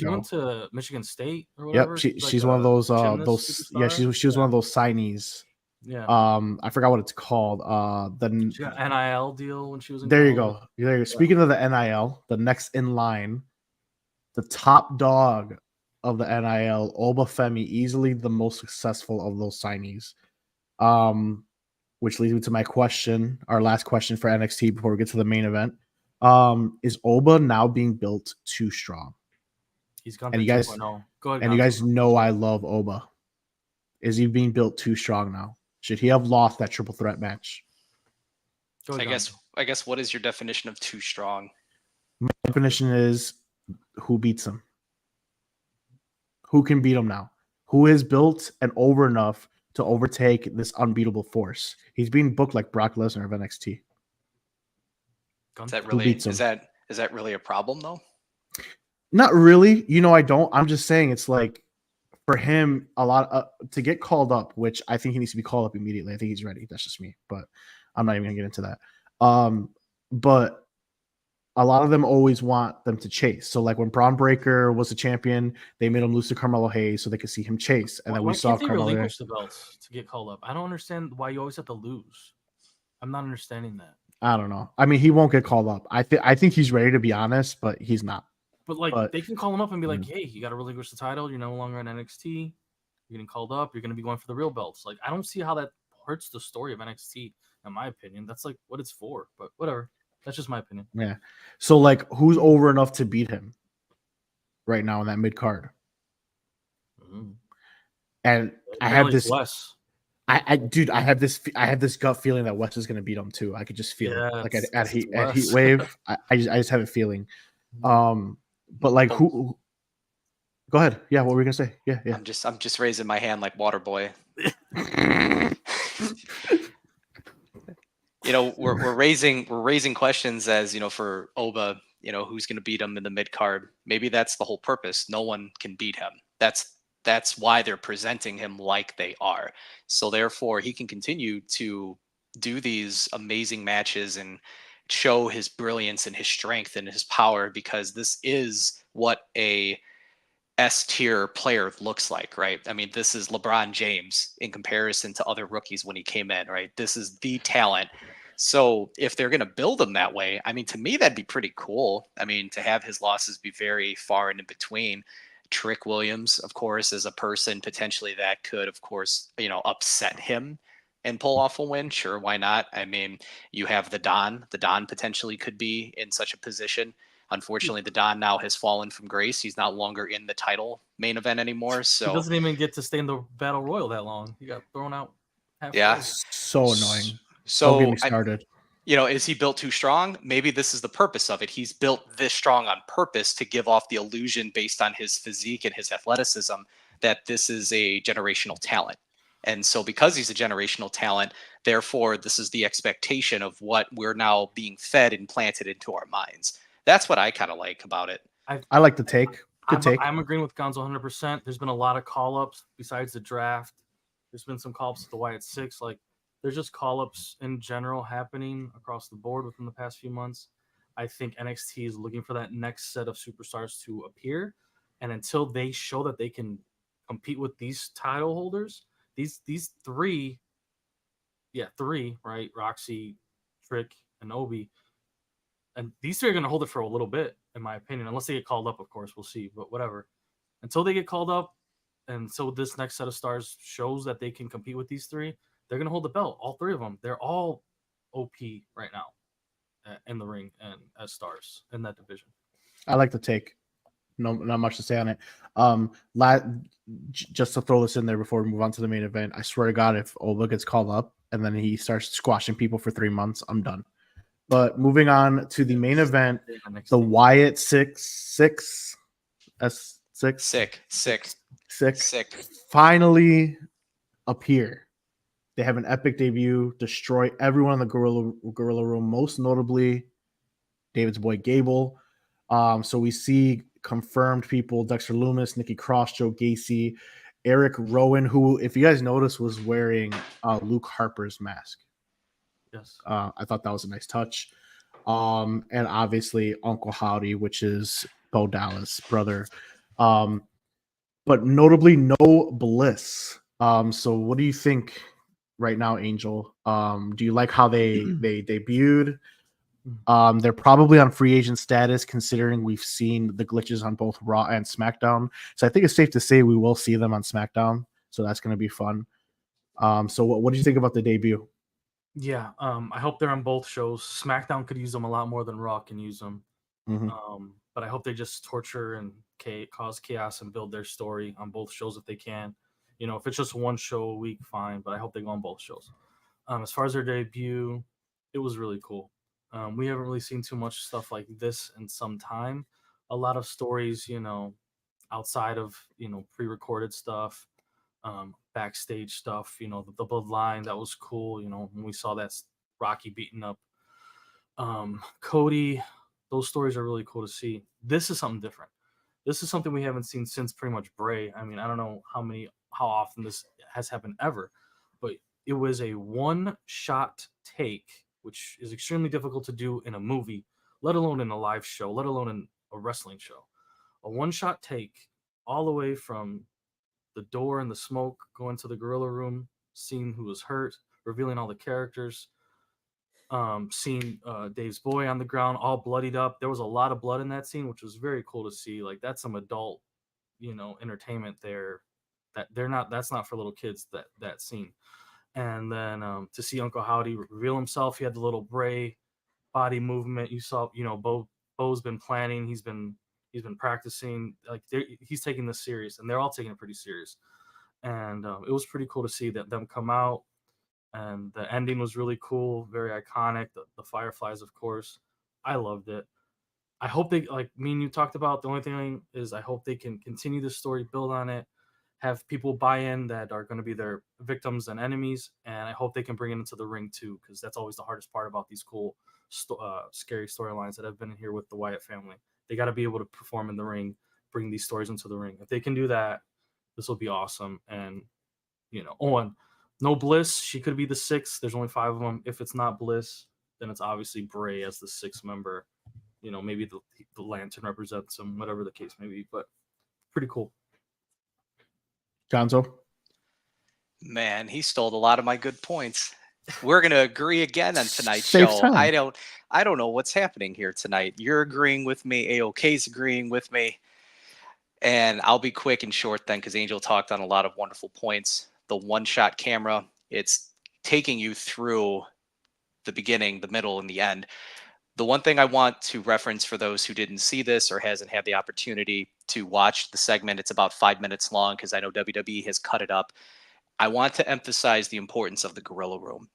[SPEAKER 2] went to Michigan State or whatever.
[SPEAKER 1] Yep, she's one of those she was one of those signees.
[SPEAKER 2] Yeah.
[SPEAKER 1] I forgot what it's called.
[SPEAKER 2] She got NIL deal when she was in
[SPEAKER 1] There
[SPEAKER 2] college.
[SPEAKER 1] you go. Speaking of the NIL, the next in line, the top dog of the NIL, Obafemi, easily the most successful of those signees. Which leads me to my question, our last question for NXT before we get to the main event. Is Oba now being built too strong?
[SPEAKER 2] He's gone.
[SPEAKER 1] And you guys,
[SPEAKER 2] go ahead.
[SPEAKER 1] And you guys know I love Oba. Is he being built too strong now? Should he have lost that triple threat match?
[SPEAKER 3] I guess what is your definition of too strong?
[SPEAKER 1] My definition is who beats him. Who can beat him now? Who is built and over enough to overtake this unbeatable force? He's being booked like Brock Lesnar of NXT.
[SPEAKER 3] Is that really a problem though?
[SPEAKER 1] Not really. I don't. I'm just saying it's like for him a lot to get called up, which I think he needs to be called up immediately. I think he's ready. That's just me, but I'm not even gonna get into that. But a lot of them always want them to chase. So like when Braun Breaker was a champion, they made him lose to Carmelo Hayes so they could see him chase. And then we saw Carmelo
[SPEAKER 2] relinquish the belts to get called up. I don't understand why you always have to lose. I'm not understanding that.
[SPEAKER 1] I don't know. I mean, he won't get called up. I think he's ready to be honest, but he's not.
[SPEAKER 2] But like
[SPEAKER 1] But
[SPEAKER 2] they can call him up and be like, "Hey, you got to relinquish the title. You're no longer in NXT. You're getting called up. You're going to be going for the real belts." Like I don't see how that hurts the story of NXT. In my opinion, that's like what it's for. But whatever. That's just my opinion.
[SPEAKER 1] yeah. So like, who's over enough to beat him right now in that mid card?
[SPEAKER 2] Mm-hmm.
[SPEAKER 1] And I
[SPEAKER 2] Apparently
[SPEAKER 1] have
[SPEAKER 2] it's
[SPEAKER 1] this.
[SPEAKER 2] Wes.
[SPEAKER 1] Dude, I have this gut feeling that West is going to beat him too. I could just feel it, like at
[SPEAKER 2] it's
[SPEAKER 1] Heat
[SPEAKER 2] Wes.
[SPEAKER 1] Wave. I just have a feeling. But like, who? Go ahead. Yeah, what were we gonna say? Yeah.
[SPEAKER 3] I'm just raising my hand like Waterboy. We're raising questions as for Oba. Who's going to beat him in the mid card? Maybe that's the whole purpose. No one can beat him. That's why they're presenting him like they are. So therefore, he can continue to do these amazing matches and show his brilliance and his strength and his power, because this is what a S tier player looks like, right? I mean, this is LeBron James in comparison to other rookies when he came in, right? This is the talent. So if they're going to build him that way, I mean, to me, that'd be pretty cool. I mean, to have his losses be very far and in between. Trick Williams, of course, is a person potentially that could, of course, upset him and pull off a win. Sure, why not? I mean, you have the Don. The Don potentially could be in such a position. Unfortunately, the Don now has fallen from grace. He's not longer in the title main event anymore. So
[SPEAKER 2] he doesn't even get to stay in the Battle Royal that long. He got thrown out halfway.
[SPEAKER 3] Yeah.
[SPEAKER 1] So annoying.
[SPEAKER 3] So
[SPEAKER 1] don't get me started.
[SPEAKER 3] Is he built too strong? Maybe this is the purpose of it. He's built this strong on purpose to give off the illusion based on his physique and his athleticism that this is a generational talent. And so because he's a generational talent, therefore this is the expectation of what we're now being fed and planted into our minds. That's what I kind of like about it.
[SPEAKER 1] I like the take. Good take.
[SPEAKER 2] I'm agreeing with Gonzo 100%. There's been a lot of call-ups besides the draft. There's been some call-ups to the Wyatt Sicks. Like, there's just call-ups in general happening across the board within the past few months. I think NXT is looking for that next set of superstars to appear. And until they show that they can compete with these title holders, these three, right? Roxy, Trick, and Obi. And these three are going to hold it for a little bit, in my opinion, unless they get called up, of course. We'll see, but whatever. Until they get called up, and so this next set of stars shows that they can compete with these three, they're going to hold the belt. All three of them. They're all OP right now in the ring and as stars in that division.
[SPEAKER 1] I like the take. No, not much to say on it. Just to throw this in there before we move on to the main event, I swear to God, if Oba gets called up and then he starts squashing people for 3 months, I'm done. But moving on to the main event, the Wyatt Sicks finally appear. They have an epic debut, destroy everyone in the Gorilla Room, most notably David's boy Gable. So we see confirmed people: Dexter Lumis, Nikki Cross, Joe Gacy, Eric Rowan, who, if you guys notice, was wearing Luke Harper's mask.
[SPEAKER 2] Yes.
[SPEAKER 1] I thought that was a nice touch. And obviously Uncle Howdy, which is Bo Dallas' brother. But notably no Bliss. So what do you think right now, Angel? Do you like how they debuted? They're probably on free agent status, considering we've seen the glitches on both Raw and SmackDown. So I think it's safe to say we will see them on SmackDown. So that's going to be fun. So what do you think about the debut?
[SPEAKER 2] Yeah, I hope they're on both shows. SmackDown could use them a lot more than Raw can use them.
[SPEAKER 1] Mm-hmm.
[SPEAKER 2] But I hope they just torture and cause chaos and build their story on both shows if they can. If it's just one show a week, fine. But I hope they go on both shows. As far as their debut, it was really cool. We haven't really seen too much stuff like this in some time. A lot of stories, outside of pre-recorded stuff. Backstage stuff, the bloodline, that was cool. When we saw that Rocky beating up Cody, those stories are really cool to see. This is something different. This is something we haven't seen since pretty much Bray. I mean, I don't know how often this has happened ever, but it was a one-shot take, which is extremely difficult to do in a movie, let alone in a live show, let alone in a wrestling show. A one-shot take all the way from the door and the smoke, going to the Gorilla Room, seeing who was hurt, revealing all the characters. Seeing Dave's boy on the ground all bloodied up. There was a lot of blood in that scene, which was very cool to see. Like, that's some adult, entertainment there. That's not for little kids, that scene. And then to see Uncle Howdy reveal himself, he had the little Bray body movement. You saw, Bo's been planning. He's been practicing. Like, he's taking this serious, and they're all taking it pretty serious. And it was pretty cool to see them come out. And the ending was really cool, very iconic. The Fireflies, of course, I loved it. I hope they, like me and you talked about, the only thing is I hope they can continue the story, build on it, have people buy in that are going to be their victims and enemies, and I hope they can bring it into the ring too, because that's always the hardest part about these cool, scary storylines that have been in here with the Wyatt family. They got to be able to perform in the ring, bring these stories into the ring. If they can do that, this will be awesome. And no Bliss, she could be the sixth. There's only 5 of them. If it's not Bliss, then it's obviously Bray as the 6th member. Maybe the lantern represents him, whatever the case may be. But pretty cool.
[SPEAKER 1] Gonzo?
[SPEAKER 3] Man, he stole a lot of my good points. We're gonna agree again on tonight's
[SPEAKER 1] Save
[SPEAKER 3] show.
[SPEAKER 1] time.
[SPEAKER 3] I don't know what's happening here tonight. You're agreeing with me. AOK's agreeing with me. And I'll be quick and short then, because Angel talked on a lot of wonderful points. The one-shot camera, it's taking you through the beginning, the middle, and the end. The one thing I want to reference for those who didn't see this or hasn't had the opportunity to watch the segment, it's about 5 minutes long because I know WWE has cut it up. I want to emphasize the importance of the Gorilla Room.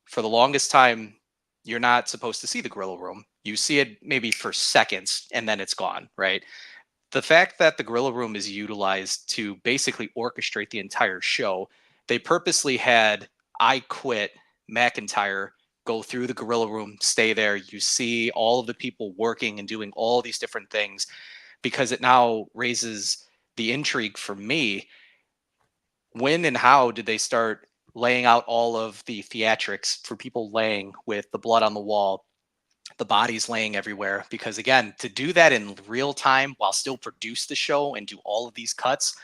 [SPEAKER 3] For the longest time, you're not supposed to see the Gorilla Room. You see it maybe for seconds and then it's gone, right? The fact that the Gorilla Room is utilized to basically orchestrate the entire show, they purposely had I Quit McIntyre go through the Gorilla Room, stay there. You see all of the people working and doing all these different things because it now raises the intrigue for me. When and how did they start laying out all of the theatrics for people laying with the blood on the wall, the bodies laying everywhere? Because again, to do that in real time while still produce the show and do all of these cuts,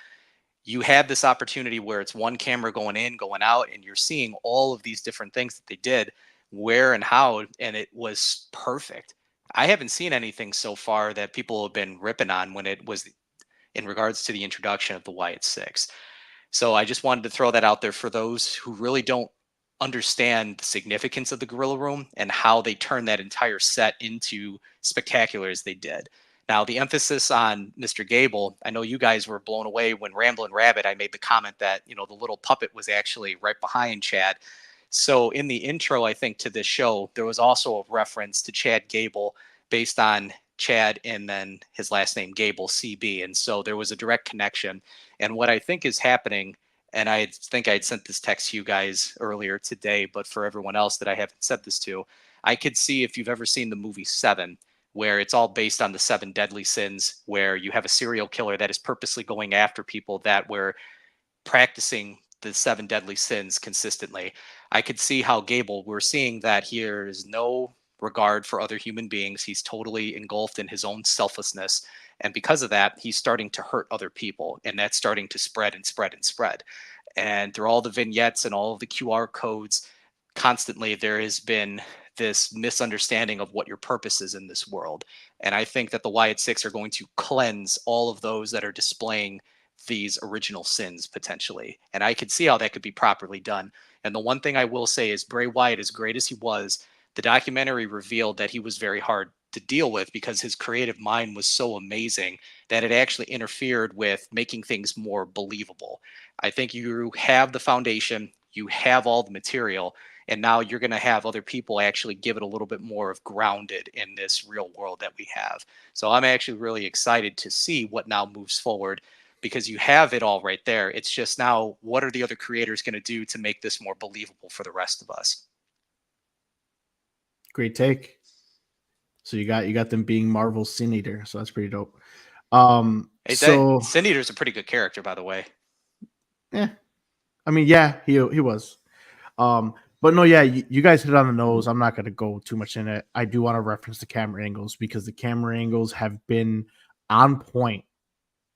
[SPEAKER 3] you had this opportunity where it's one camera going in, going out, and you're seeing all of these different things that they did, where and how, and it was perfect. I haven't seen anything so far that people have been ripping on when it was in regards to the introduction of the Wyatt Sicks. So I just wanted to throw that out there for those who really don't understand the significance of the Gorilla Room and how they turned that entire set into spectacular as they did. Now, the emphasis on Mr. Gable, I know you guys were blown away when Ramblin' Rabbit, I made the comment that, the little puppet was actually right behind Chad. So in the intro, I think, to this show, there was also a reference to Chad Gable based on Chad and then his last name, Gable, CB. And so there was a direct connection. And what I think is happening, and I think I'd sent this text to you guys earlier today, but for everyone else that I haven't said this to, I could see if you've ever seen the movie Seven, where it's all based on the 7 deadly sins, where you have a serial killer that is purposely going after people that were practicing the 7 deadly sins consistently. I could see how Gable, we're seeing that here is no regard for other human beings. He's totally engulfed in his own selflessness. And because of that, he's starting to hurt other people. And that's starting to spread and spread and spread. And through all the vignettes and all of the QR codes, constantly there has been this misunderstanding of what your purpose is in this world. And I think that the Wyatt Sicks are going to cleanse all of those that are displaying these original sins potentially. And I could see how that could be properly done. And the one thing I will say is Bray Wyatt, as great as he was, the documentary revealed that he was very hard to deal with because his creative mind was so amazing that it actually interfered with making things more believable. I think you have the foundation, you have all the material, and now you're going to have other people actually give it a little bit more of grounded in this real world that we have. So I'm actually really excited to see what now moves forward because you have it all right there. It's just now, what are the other creators going to do to make this more believable for the rest of us?
[SPEAKER 1] Great take. So you got them being Marvel's Sin Eater, so that's pretty dope.
[SPEAKER 3] Hey,
[SPEAKER 1] so
[SPEAKER 3] Sin Eater's a pretty good character, by the way.
[SPEAKER 1] Yeah, I mean, yeah, he was. But no, yeah, you guys hit it on the nose. I'm not going to go too much in it. I do want to reference the camera angles because the camera angles have been on point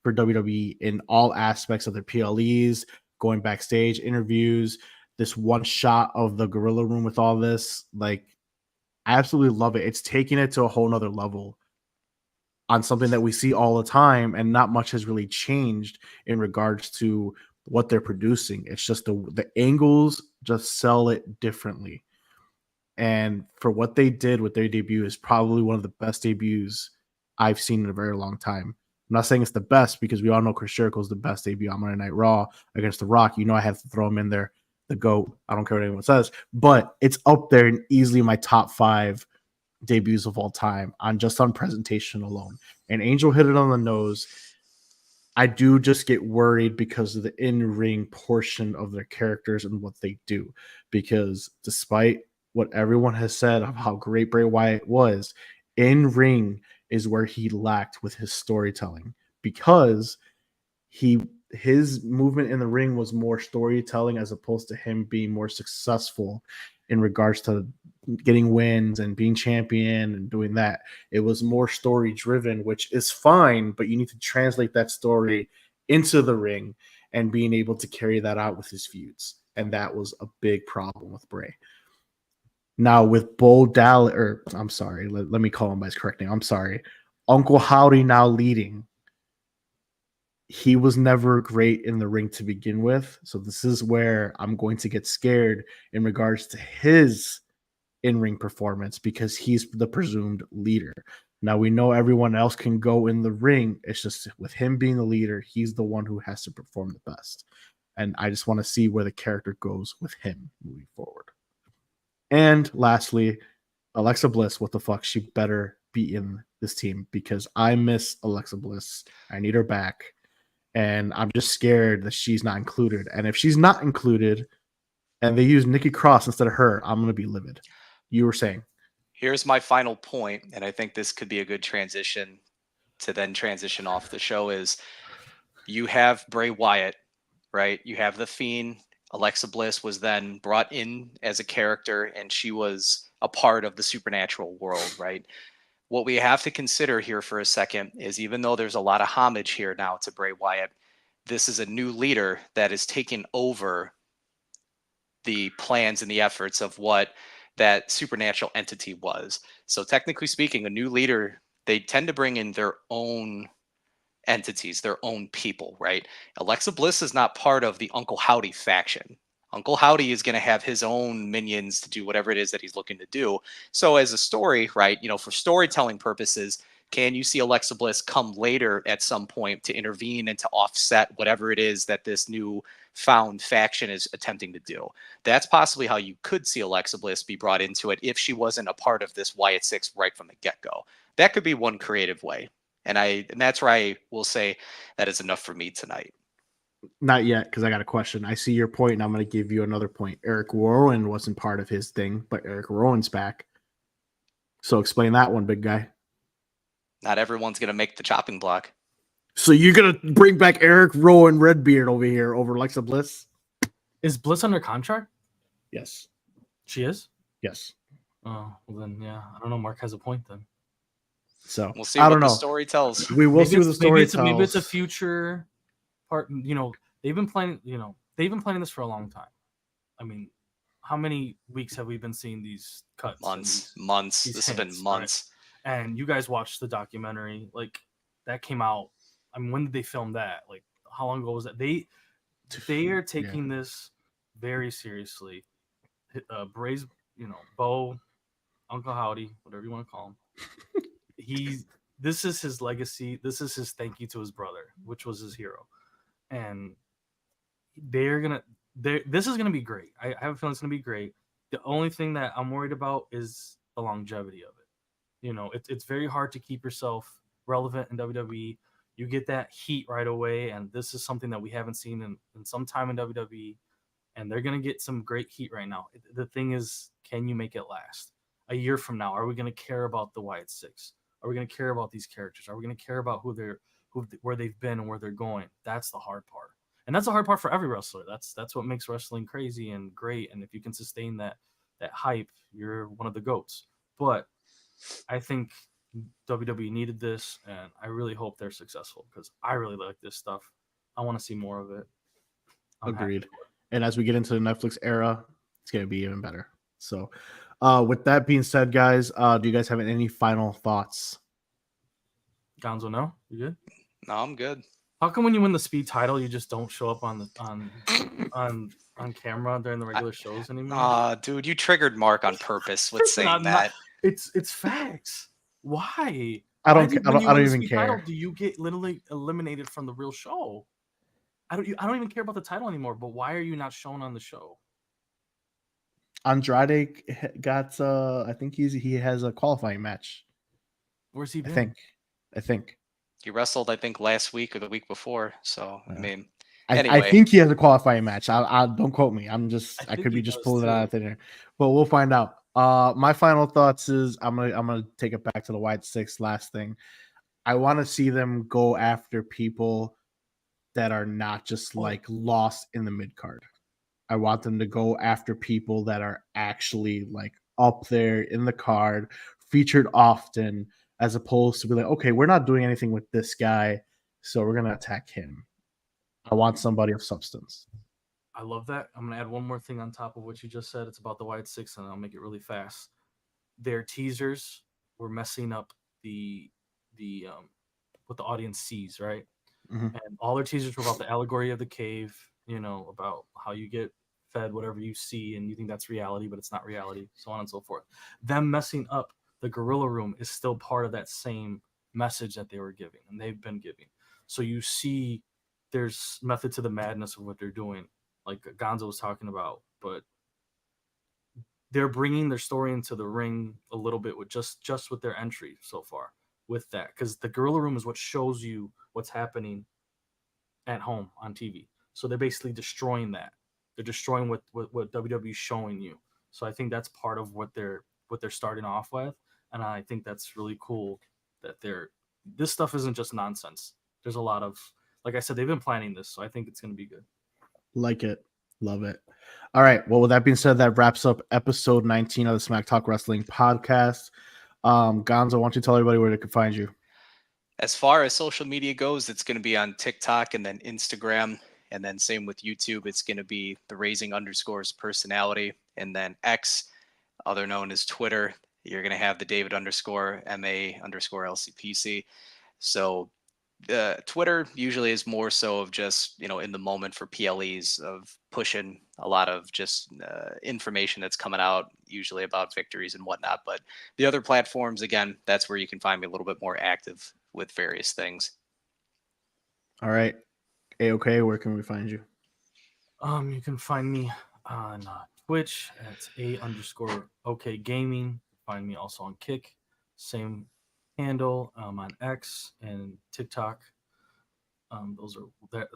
[SPEAKER 1] for WWE in all aspects of their PLEs, going backstage, interviews, this one shot of the gorilla room with all this. Like, I absolutely love it. It's taking it to a whole nother level on something that we see all the time, and not much has really changed in regards to what they're producing. It's just the angles just sell it differently. And for what they did with their debut is probably one of the best debuts I've seen in a very long time. I'm not saying it's the best because we all know Chris Jericho is the best debut on Monday Night Raw against The Rock. You know I have to throw him in there, the GOAT. I don't care what anyone says, but it's up there and easily my top 5 debuts of all time on presentation alone. And Angel hit it on the nose. I do just get worried because of the in-ring portion of their characters and what they do. Because despite what everyone has said of how great Bray Wyatt was, in-ring is where he lacked with his storytelling, because his movement in the ring was more storytelling as opposed to him being more successful in regards to getting wins and being champion and doing that. It was more story driven, which is fine, but you need to translate that story into the ring and being able to carry that out with his feuds. And that was a big problem with Bray. Now with Bo Dallas, or I'm sorry, let me call him by his correct name. I'm sorry. Uncle Howdy now leading. He was never great in the ring to begin with. So this is where I'm going to get scared in regards to his in-ring performance, because he's the presumed leader. Now we know everyone else can go in the ring. It's just with him being the leader, he's the one who has to perform the best. And I just want to see where the character goes with him moving forward. And lastly, Alexa Bliss, what the fuck? She better be in this team, because I miss Alexa Bliss. I need her back. And I'm just scared that she's not included. And if she's not included and they use Nikki Cross instead of her, I'm going to be livid. You were saying.
[SPEAKER 3] Here's my final point, and I think this could be a good transition to then transition off the show, is you have Bray Wyatt, right? You have The Fiend. Alexa Bliss was then brought in as a character, and she was a part of the supernatural world, right? What we have to consider here for a second is, even though there's a lot of homage here now to Bray Wyatt, this is a new leader that is taking over the plans and the efforts of what that supernatural entity was. So technically speaking, a new leader, they tend to bring in their own entities, their own people, right? Alexa Bliss is not part of the Uncle Howdy faction. Uncle Howdy is going to have his own minions to do whatever it is that he's looking to do. So as a story, right, for storytelling purposes, can you see Alexa Bliss come later at some point to intervene and to offset whatever it is that this new found faction is attempting to do? That's possibly how you could see Alexa Bliss be brought into it if she wasn't a part of this Wyatt Sicks right from the get-go. That could be one creative way. And that's where I will say that is enough for me tonight.
[SPEAKER 1] Not yet, because I got a question. I see your point, and I'm going to give you another point. Eric Rowan wasn't part of his thing, but Eric Rowan's back. So explain that one, big guy.
[SPEAKER 3] Not everyone's going to make the chopping block.
[SPEAKER 1] So you're going to bring back Eric Rowan Redbeard over here over Alexa Bliss?
[SPEAKER 2] Is Bliss under contract?
[SPEAKER 1] Yes.
[SPEAKER 2] She is?
[SPEAKER 1] Yes.
[SPEAKER 2] Oh, well then, yeah. I don't know. Mark has a point then.
[SPEAKER 1] So
[SPEAKER 3] we'll see
[SPEAKER 1] what
[SPEAKER 3] the story tells.
[SPEAKER 1] We will see what the story tells.
[SPEAKER 2] Maybe it's a future part. They've been playing. They've been planning this for a long time. I mean, how many weeks have we been seeing these cuts?
[SPEAKER 3] Months. This has been months.
[SPEAKER 2] Right? And you guys watched the documentary. Like, that came out. I mean, when did they film that? Like, how long ago was that? They are taking this very seriously. Bray's, Bo, Uncle Howdy, whatever you want to call him. This is his legacy. This is his thank you to his brother, which was his hero. And this is gonna be great. I have a feeling it's gonna be great. The only thing that I'm worried about is the longevity of it. It's very hard to keep yourself relevant in WWE. You get that heat right away, and this is something that we haven't seen in some time in WWE. And they're gonna get some great heat right now. The thing is, can you make it last? A year from now, are we gonna care about the Wyatt Sicks? Are we gonna care about these characters? Are we gonna care about where they've been and where they're going? That's the hard part. And that's the hard part for every wrestler. That's what makes wrestling crazy and great. And if you can sustain that hype, you're one of the GOATs. But I think WWE needed this, and I really hope they're successful because I really like this stuff. I want to see more of it.
[SPEAKER 1] Agreed. And as we get into the Netflix era, it's going to be even better. So, with that being said, guys, do you guys have any final thoughts?
[SPEAKER 2] Gonzo, no, you good?
[SPEAKER 3] No, I'm good.
[SPEAKER 2] How come when you win the speed title, you just don't show up on camera during the regular shows anymore?
[SPEAKER 3] Dude, you triggered Mark on purpose with saying that.
[SPEAKER 2] It's facts. Why?
[SPEAKER 1] I don't.
[SPEAKER 2] When you
[SPEAKER 1] I
[SPEAKER 2] win
[SPEAKER 1] don't
[SPEAKER 2] the
[SPEAKER 1] even
[SPEAKER 2] speed
[SPEAKER 1] care.
[SPEAKER 2] title, do you get literally eliminated from the real show? I don't even care about the title anymore. But why are you not shown on the show?
[SPEAKER 1] Andrade got. I think he has a qualifying match.
[SPEAKER 2] Where's he been?
[SPEAKER 1] I think
[SPEAKER 3] He wrestled, I think, last week or the week before. So I mean,
[SPEAKER 1] I
[SPEAKER 3] anyway,
[SPEAKER 1] think he has a qualifying match. I don't quote me. I could be just pulling it out of thin air, but we'll find out. My final thoughts is I'm gonna take it back to the Wyatt Sicks last thing. I want to see them go after people that are not just like lost in the mid card. I want them to go after people that are actually like up there in the card, featured often, as opposed to be like, okay, we're not doing anything with this guy, so we're gonna attack him. I want somebody of substance.
[SPEAKER 2] I love that. I'm gonna add one more thing on top of what you just said. It's about the Wyatt Sicks, and I'll make it really fast. Their teasers were messing up the what the audience sees, right?
[SPEAKER 1] Mhm.
[SPEAKER 2] And all their teasers were about the allegory of the cave, about how you get fed whatever you see and you think that's reality, but it's not reality, so on and so forth. Them messing up the gorilla room is still part of that same message that they were giving and they've been giving. So you see there's method to the madness of what they're doing, like Gonzo was talking about, but they're bringing their story into the ring a little bit with just with their entry so far with that, because the gorilla room is what shows you what's happening at home on TV. So they're basically destroying that. They're destroying what WWE is showing you. So I think that's part of what they're starting off with, and I think that's really cool that this stuff isn't just nonsense. There's a lot of, like I said, they've been planning this, so I think it's going to be good.
[SPEAKER 1] Like it. Love it. All right. Well, with that being said, that wraps up episode 19 of the Smack Talk Wrestling podcast. Gonzo, why don't you tell everybody where they can find you?
[SPEAKER 3] As far as social media goes, it's going to be on TikTok and then Instagram. And then same with YouTube. It's going to be the Raising _'s personality. And then X, other known as Twitter, you're going to have the David _MA_LCPC. So Twitter usually is more so of just, in the moment for PLEs, of pushing a lot of just information that's coming out, usually about victories and whatnot. But the other platforms, again, that's where you can find me a little bit more active with various things.
[SPEAKER 1] All right. A-OK, where can we find you?
[SPEAKER 2] You can find me on Twitch at _OK Gaming. Find me also on Kick, same handle, on X and TikTok.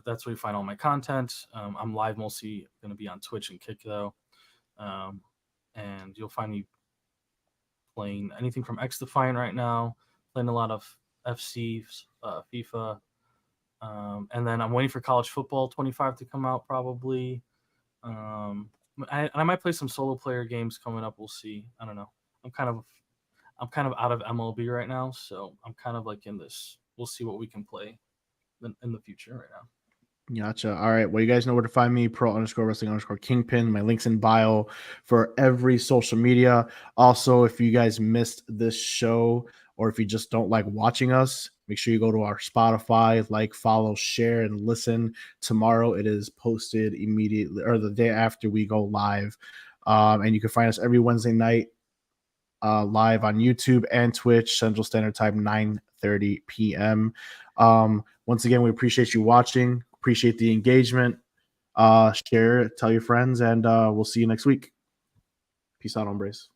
[SPEAKER 2] That's where you find all my content. I'm live mostly going to be on Twitch and Kick though, and you'll find me playing anything from X Defiant right now. Playing a lot of FC, FIFA. And then I'm waiting for College Football 25 to come out probably. I might play some solo player games coming up. We'll see. I don't know. I'm kind of out of MLB right now, so I'm kind of like in this. We'll see what we can play in the future right now.
[SPEAKER 1] Gotcha. All right. Well, you guys know where to find me, pro_wrestling_kingpin. My link's in bio for every social media. Also, if you guys missed this show or if you just don't like watching us, make sure you go to our Spotify, like, follow, share, and listen. Tomorrow it is posted immediately or the day after we go live. And you can find us every Wednesday night live on YouTube and Twitch, Central Standard Time, 9:30 p.m. Once again, we appreciate you watching. Appreciate the engagement. Share, tell your friends, and we'll see you next week. Peace out, hombres.